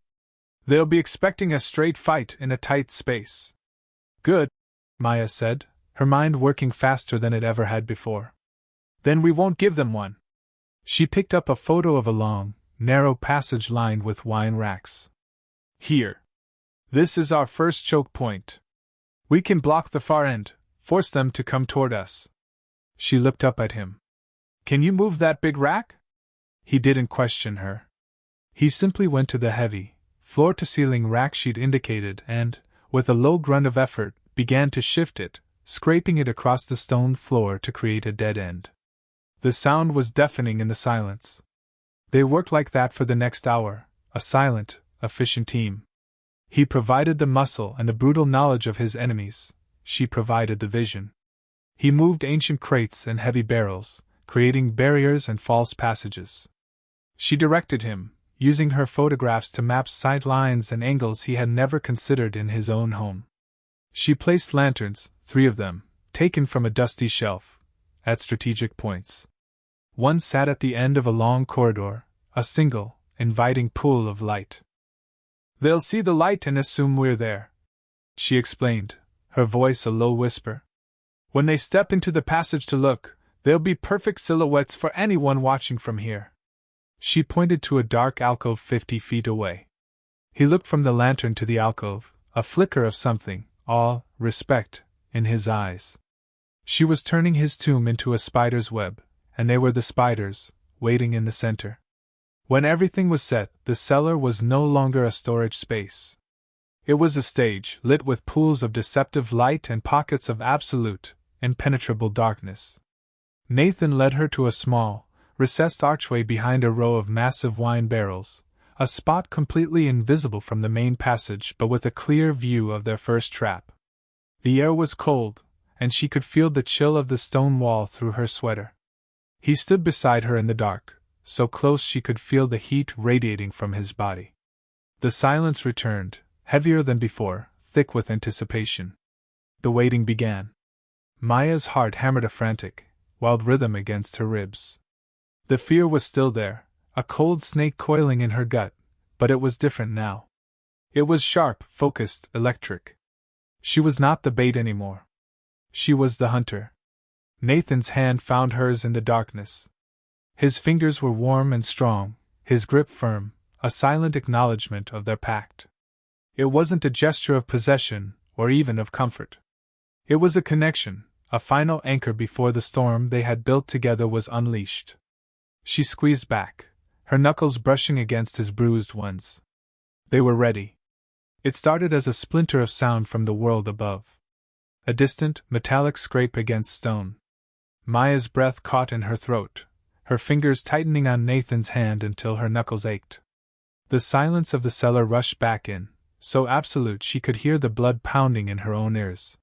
They'll be expecting a straight fight in a tight space." "Good," Maya said, her mind working faster than it ever had before. "Then we won't give them one." She picked up a photo of a long, narrow passage lined with wine racks. "Here. This is our first choke point. We can block the far end, force them to come toward us." She looked up at him. "Can you move that big rack?" He didn't question her. He simply went to the heavy, floor-to-ceiling rack she'd indicated and, with a low grunt of effort, began to shift it, scraping it across the stone floor to create a dead end. The sound was deafening in the silence. They worked like that for the next hour, a silent, efficient team. He provided the muscle and the brutal knowledge of his enemies, she provided the vision. He moved ancient crates and heavy barrels, creating barriers and false passages. She directed him, using her photographs to map sight lines and angles he had never considered in his own home. She placed lanterns, 3 of them, taken from a dusty shelf, at strategic points. One sat at the end of a long corridor, a single, inviting pool of light. "They'll see the light and assume we're there," she explained, her voice a low whisper. "When they step into the passage to look, they'll be perfect silhouettes for anyone watching from here." She pointed to a dark alcove 50 feet away. He looked from the lantern to the alcove, a flicker of something, awe, respect, in his eyes. She was turning his tomb into a spider's web, and they were the spiders, waiting in the center. When everything was set, the cellar was no longer a storage space. It was a stage, lit with pools of deceptive light and pockets of absolute, impenetrable darkness. Nathan led her to a small, recessed archway behind a row of massive wine barrels, a spot completely invisible from the main passage but with a clear view of their first trap. The air was cold, and she could feel the chill of the stone wall through her sweater. He stood beside her in the dark, so close she could feel the heat radiating from his body. The silence returned, heavier than before, thick with anticipation. The waiting began. Maya's heart hammered a frantic, wild rhythm against her ribs. The fear was still there, a cold snake coiling in her gut, but it was different now. It was sharp, focused, electric. She was not the bait anymore. She was the hunter. Nathan's hand found hers in the darkness. His fingers were warm and strong, his grip firm, a silent acknowledgement of their pact. It wasn't a gesture of possession, or even of comfort. It was a connection, a final anchor before the storm they had built together was unleashed. She squeezed back, her knuckles brushing against his bruised ones. They were ready. It started as a splinter of sound from the world above. A distant, metallic scrape against stone. Maya's breath caught in her throat, her fingers tightening on Nathan's hand until her knuckles ached. The silence of the cellar rushed back in, so absolute she could hear the blood pounding in her own ears.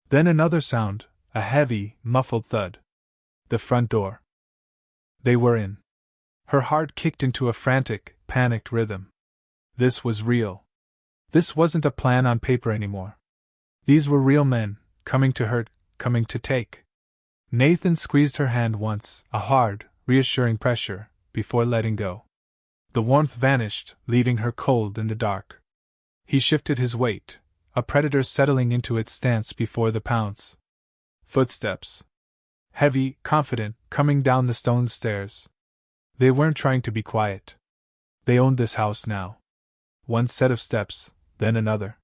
Then another sound, a heavy, muffled thud. The front door. They were in. Her heart kicked into a frantic, panicked rhythm. This was real. This wasn't a plan on paper anymore. These were real men, coming to hurt, coming to take. Nathan squeezed her hand once, a hard, reassuring pressure, before letting go. The warmth vanished, leaving her cold in the dark. He shifted his weight, a predator settling into its stance before the pounce. Footsteps. Heavy, confident, coming down the stone stairs. They weren't trying to be quiet. They owned this house now. One set of steps, then another.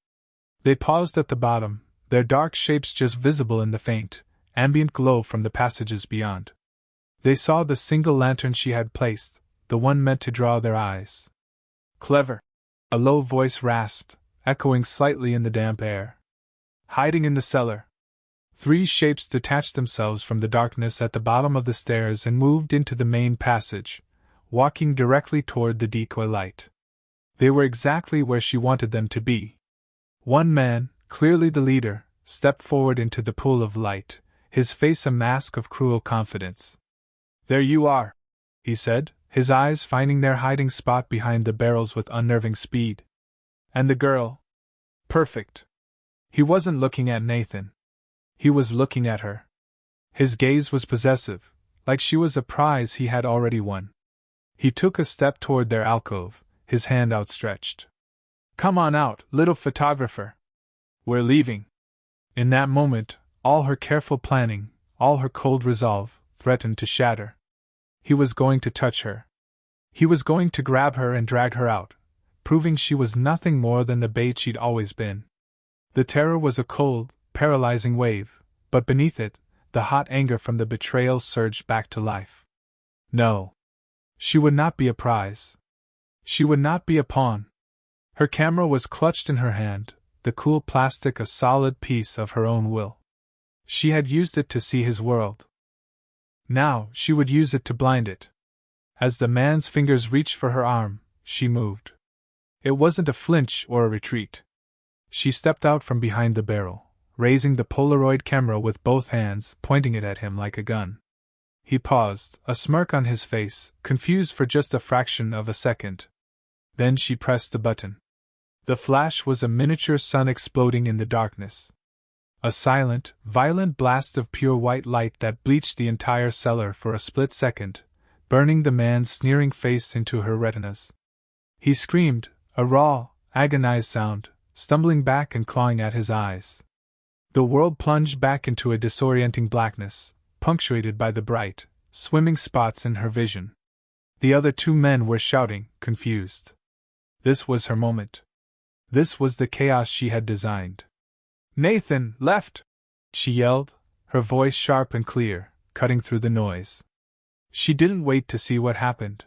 They paused at the bottom, their dark shapes just visible in the faint, ambient glow from the passages beyond. They saw the single lantern she had placed, the one meant to draw their eyes. "Clever," a low voice rasped, echoing slightly in the damp air. "Hiding in the cellar." 3 shapes detached themselves from the darkness at the bottom of the stairs and moved into the main passage, walking directly toward the decoy light. They were exactly where she wanted them to be. One man, clearly the leader, stepped forward into the pool of light, his face a mask of cruel confidence. "There you are," he said, his eyes finding their hiding spot behind the barrels with unnerving speed. "And the girl? Perfect." He wasn't looking at Nathan. He was looking at her. His gaze was possessive, like she was a prize he had already won. He took a step toward their alcove, his hand outstretched. "Come on out, little photographer. We're leaving." In that moment, all her careful planning, all her cold resolve, threatened to shatter. He was going to touch her. He was going to grab her and drag her out, proving she was nothing more than the bait she'd always been. The terror was a cold, paralyzing wave, but beneath it, the hot anger from the betrayal surged back to life. No. She would not be a prize. She would not be a pawn. Her camera was clutched in her hand, the cool plastic a solid piece of her own will. She had used it to see his world. Now she would use it to blind it. As the man's fingers reached for her arm, she moved. It wasn't a flinch or a retreat. She stepped out from behind the barrel, raising the Polaroid camera with both hands, pointing it at him like a gun. He paused, a smirk on his face, confused for just a fraction of a second, Then she pressed the button. The flash was a miniature sun exploding in the darkness. A silent, violent blast of pure white light that bleached the entire cellar for a split second, burning the man's sneering face into her retinas. He screamed, a raw, agonized sound, stumbling back and clawing at his eyes. The world plunged back into a disorienting blackness, punctuated by the bright, swimming spots in her vision. The other two men were shouting, confused. This was her moment. This was the chaos she had designed. "Nathan, left!" she yelled, her voice sharp and clear, cutting through the noise. She didn't wait to see what happened.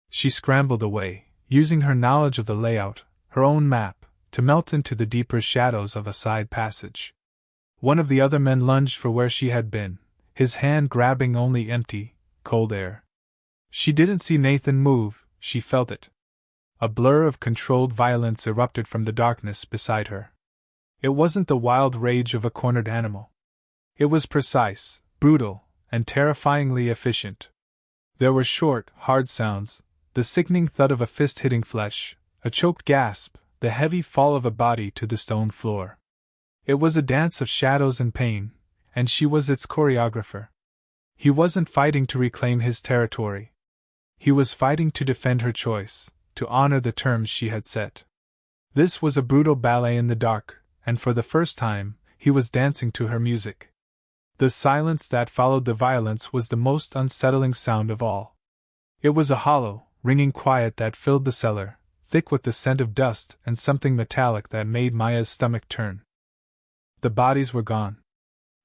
She scrambled away, using her knowledge of the layout, her own map, to melt into the deeper shadows of a side passage. One of the other men lunged for where she had been, his hand grabbing only empty, cold air. She didn't see Nathan move, she felt it. A blur of controlled violence erupted from the darkness beside her. It wasn't the wild rage of a cornered animal. It was precise, brutal, and terrifyingly efficient. There were short, hard sounds, the sickening thud of a fist hitting flesh, a choked gasp, the heavy fall of a body to the stone floor. It was a dance of shadows and pain, and she was its choreographer. He wasn't fighting to reclaim his territory. He was fighting to defend her choice, to honor the terms she had set. This was a brutal ballet in the dark, and for the first time, he was dancing to her music. The silence that followed the violence was the most unsettling sound of all. It was a hollow, ringing quiet that filled the cellar, thick with the scent of dust and something metallic that made Maya's stomach turn. The bodies were gone.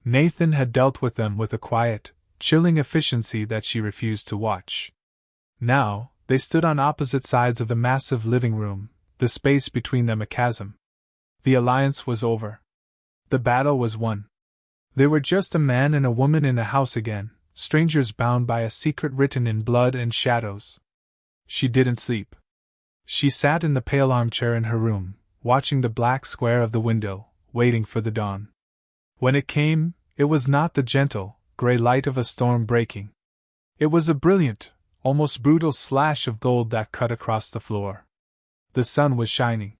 Nathan had dealt with them with a quiet, chilling efficiency that she refused to watch. Now, they stood on opposite sides of the massive living room, the space between them a chasm. The alliance was over. The battle was won. They were just a man and a woman in a house again, strangers bound by a secret written in blood and shadows. She didn't sleep. She sat in the pale armchair in her room, watching the black square of the window, waiting for the dawn. When it came, it was not the gentle, gray light of a storm breaking. It was a brilliant, almost brutal slash of gold that cut across the floor. The sun was shining.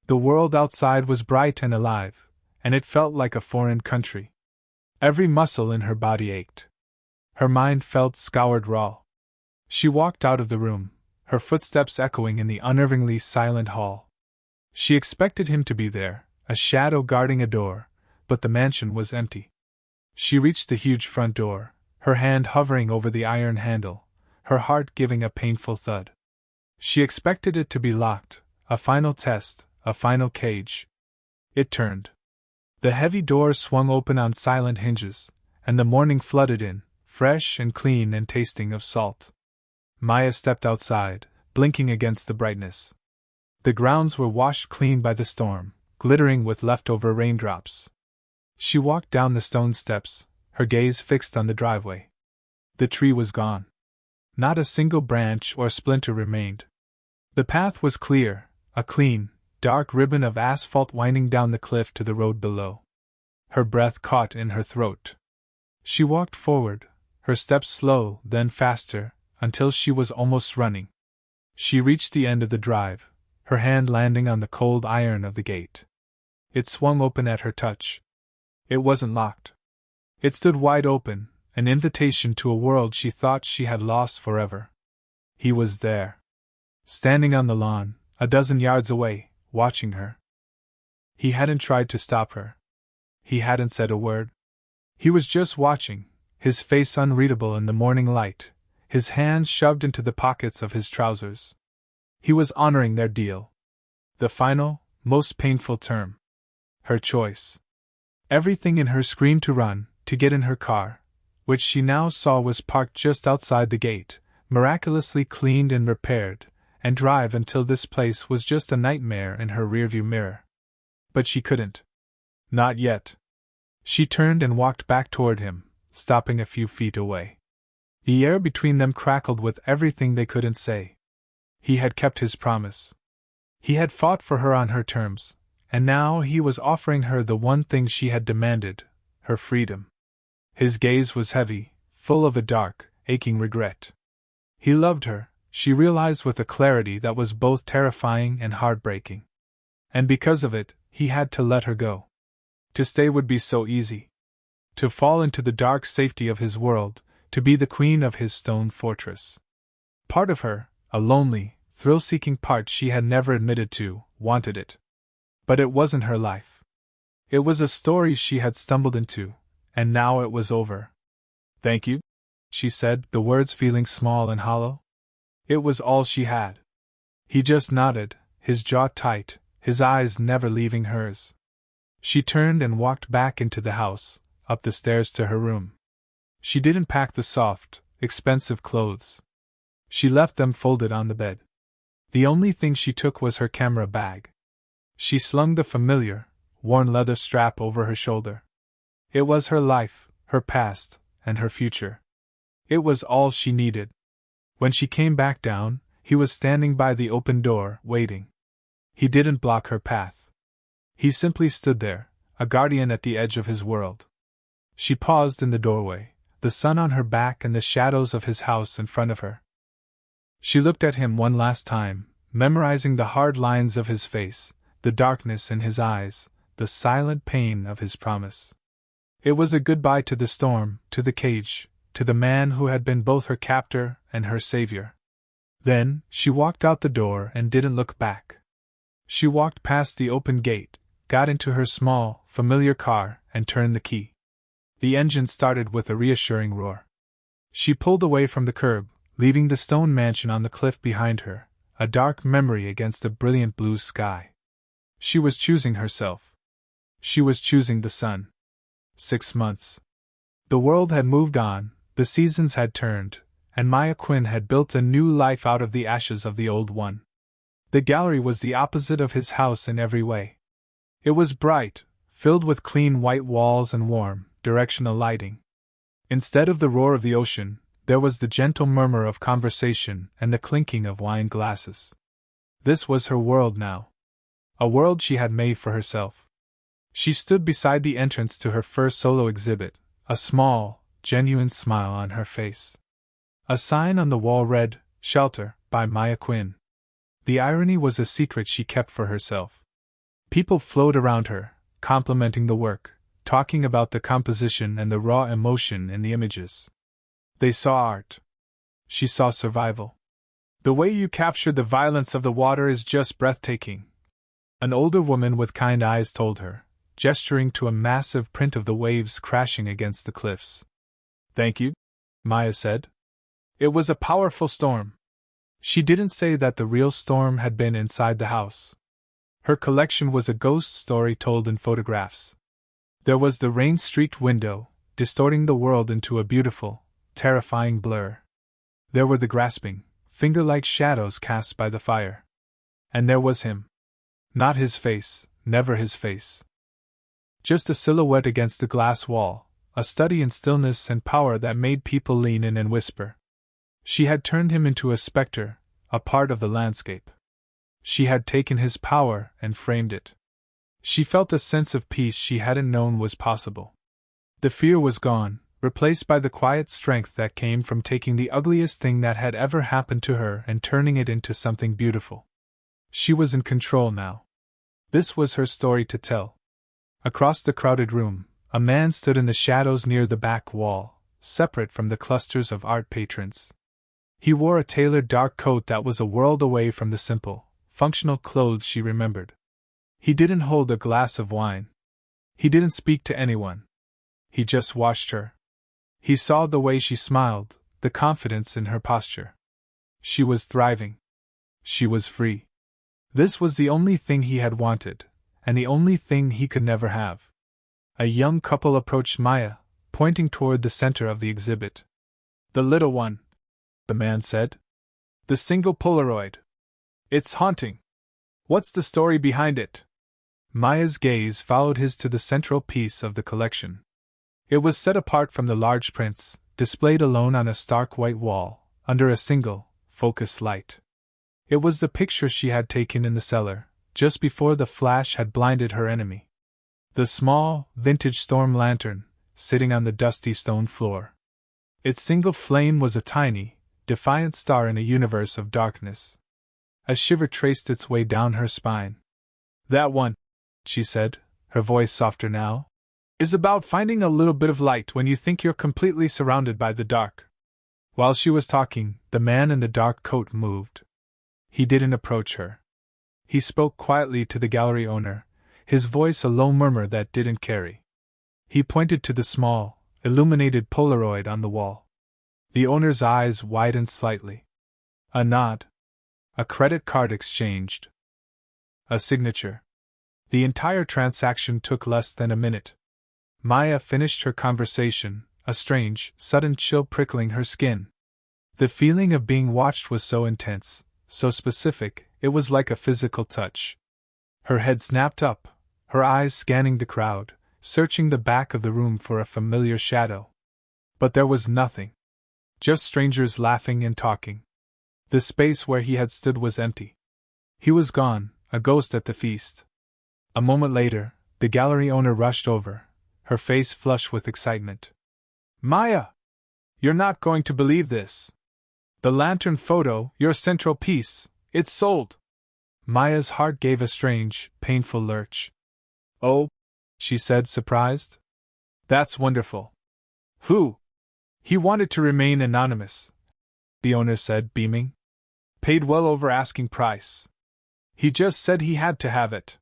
The world outside was bright and alive, and it felt like a foreign country. Every muscle in her body ached. Her mind felt scoured raw. She walked out of the room, her footsteps echoing in the unnervingly silent hall. She expected him to be there, a shadow guarding a door, but the mansion was empty. She reached the huge front door, her hand hovering over the iron handle, her heart giving a painful thud. She expected it to be locked, a final test, a final cage. It turned. The heavy door swung open on silent hinges, and the morning flooded in, fresh and clean and tasting of salt. Maya stepped outside, blinking against the brightness. The grounds were washed clean by the storm, glittering with leftover raindrops. She walked down the stone steps, her gaze fixed on the driveway. The tree was gone. Not a single branch or splinter remained. The path was clear, a clean, dark ribbon of asphalt winding down the cliff to the road below. Her breath caught in her throat. She walked forward, her steps slow, then faster, until she was almost running. She reached the end of the drive, her hand landing on the cold iron of the gate. It swung open at her touch. It wasn't locked. It stood wide open, an invitation to a world she thought she had lost forever. He was there. Standing on the lawn, a dozen yards away, watching her. He hadn't tried to stop her. He hadn't said a word. He was just watching, his face unreadable in the morning light, his hands shoved into the pockets of his trousers. He was honoring their deal. The final, most painful term. Her choice. Everything in her screamed to run, to get in her car, which she now saw was parked just outside the gate, miraculously cleaned and repaired, and drive until this place was just a nightmare in her rearview mirror. But she couldn't. Not yet. She turned and walked back toward him, stopping a few feet away. The air between them crackled with everything they couldn't say. He had kept his promise. He had fought for her on her terms, and now he was offering her the one thing she had demanded, her freedom. His gaze was heavy, full of a dark, aching regret. He loved her, she realized with a clarity that was both terrifying and heartbreaking. And because of it, he had to let her go. To stay would be so easy. To fall into the dark safety of his world, to be the queen of his stone fortress. Part of her, a lonely, thrill-seeking part she had never admitted to, wanted it. But it wasn't her life. It was a story she had stumbled into, and now it was over. "Thank you," she said, the words feeling small and hollow. It was all she had. He just nodded, his jaw tight, his eyes never leaving hers. She turned and walked back into the house, up the stairs to her room. She didn't pack the soft, expensive clothes. She left them folded on the bed. The only thing she took was her camera bag. She slung the familiar, worn leather strap over her shoulder. It was her life, her past, and her future. It was all she needed. When she came back down, he was standing by the open door, waiting. He didn't block her path. He simply stood there, a guardian at the edge of his world. She paused in the doorway, the sun on her back and the shadows of his house in front of her. She looked at him one last time, memorizing the hard lines of his face, the darkness in his eyes, the silent pain of his promise. It was a goodbye to the storm, to the cage, to the man who had been both her captor and her savior. Then, she walked out the door and didn't look back. She walked past the open gate, got into her small, familiar car, and turned the key. The engine started with a reassuring roar. She pulled away from the curb, leaving the stone mansion on the cliff behind her, a dark memory against a brilliant blue sky. She was choosing herself. She was choosing the sun. 6 months. The world had moved on, the seasons had turned, and Maya Quinn had built a new life out of the ashes of the old one. The gallery was the opposite of his house in every way. It was bright, filled with clean white walls and warm, directional lighting. Instead of the roar of the ocean, there was the gentle murmur of conversation and the clinking of wine glasses. This was her world now. A world she had made for herself. She stood beside the entrance to her first solo exhibit, a small, genuine smile on her face. A sign on the wall read, "Shelter, by Maya Quinn." The irony was a secret she kept for herself. People flowed around her, complimenting the work, talking about the composition and the raw emotion in the images. They saw art. She saw survival. "The way you captured the violence of the water is just breathtaking," an older woman with kind eyes told her, gesturing to a massive print of the waves crashing against the cliffs. "Thank you," Maya said. It was a powerful storm. She didn't say that the real storm had been inside the house. Her collection was a ghost story told in photographs. There was the rain-streaked window, distorting the world into a beautiful, terrifying blur. There were the grasping, finger-like shadows cast by the fire. And there was him. Not his face, never his face. Just a silhouette against the glass wall, a study in stillness and power that made people lean in and whisper. She had turned him into a specter, a part of the landscape. She had taken his power and framed it. She felt a sense of peace she hadn't known was possible. The fear was gone, replaced by the quiet strength that came from taking the ugliest thing that had ever happened to her and turning it into something beautiful. She was in control now. This was her story to tell. Across the crowded room, a man stood in the shadows near the back wall, separate from the clusters of art patrons. He wore a tailored dark coat that was a world away from the simple, functional clothes she remembered. He didn't hold a glass of wine. He didn't speak to anyone. He just watched her. He saw the way she smiled, the confidence in her posture. She was thriving. She was free. This was the only thing he had wanted, and the only thing he could never have. A young couple approached Maya, pointing toward the center of the exhibit. "The little one," the man said. "The single Polaroid. It's haunting. What's the story behind it?" Maya's gaze followed his to the central piece of the collection. It was set apart from the large prints, displayed alone on a stark white wall, under a single, focused light. It was the picture she had taken in the cellar, just before the flash had blinded her enemy. The small, vintage storm lantern, sitting on the dusty stone floor. Its single flame was a tiny, defiant star in a universe of darkness. A shiver traced its way down her spine. That one, she said, her voice softer now, is about finding a little bit of light when you think you're completely surrounded by the dark. While she was talking, the man in the dark coat moved. He didn't approach her. He spoke quietly to the gallery owner, his voice a low murmur that didn't carry. He pointed to the small, illuminated Polaroid on the wall. The owner's eyes widened slightly. A nod. A credit card exchanged. A signature. The entire transaction took less than a minute. Maya finished her conversation, a strange, sudden chill prickling her skin. The feeling of being watched was so intense, so specific, it was like a physical touch. Her head snapped up, her eyes scanning the crowd, searching the back of the room for a familiar shadow. But there was nothing. Just strangers laughing and talking. The space where he had stood was empty. He was gone, a ghost at the feast. A moment later, the gallery owner rushed over, her face flushed with excitement. Maya! You're not going to believe this. The lantern photo, your central piece, it's sold. Maya's heart gave a strange, painful lurch. Oh, she said, surprised. That's wonderful. Who? He wanted to remain anonymous, the owner said, beaming. Paid well over asking price. He just said he had to have it.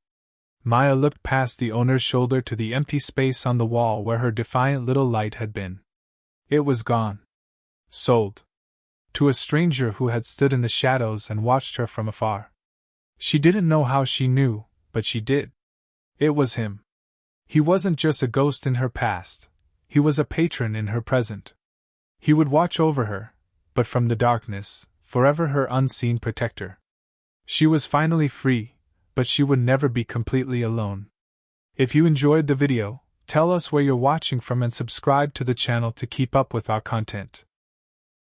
Maya looked past the owner's shoulder to the empty space on the wall where her defiant little light had been. It was gone. Sold. To a stranger who had stood in the shadows and watched her from afar. She didn't know how she knew, but she did. It was him. He wasn't just a ghost in her past, he was a patron in her present. He would watch over her, but from the darkness, forever her unseen protector. She was finally free, but she would never be completely alone. If you enjoyed the video, tell us where you're watching from and subscribe to the channel to keep up with our content.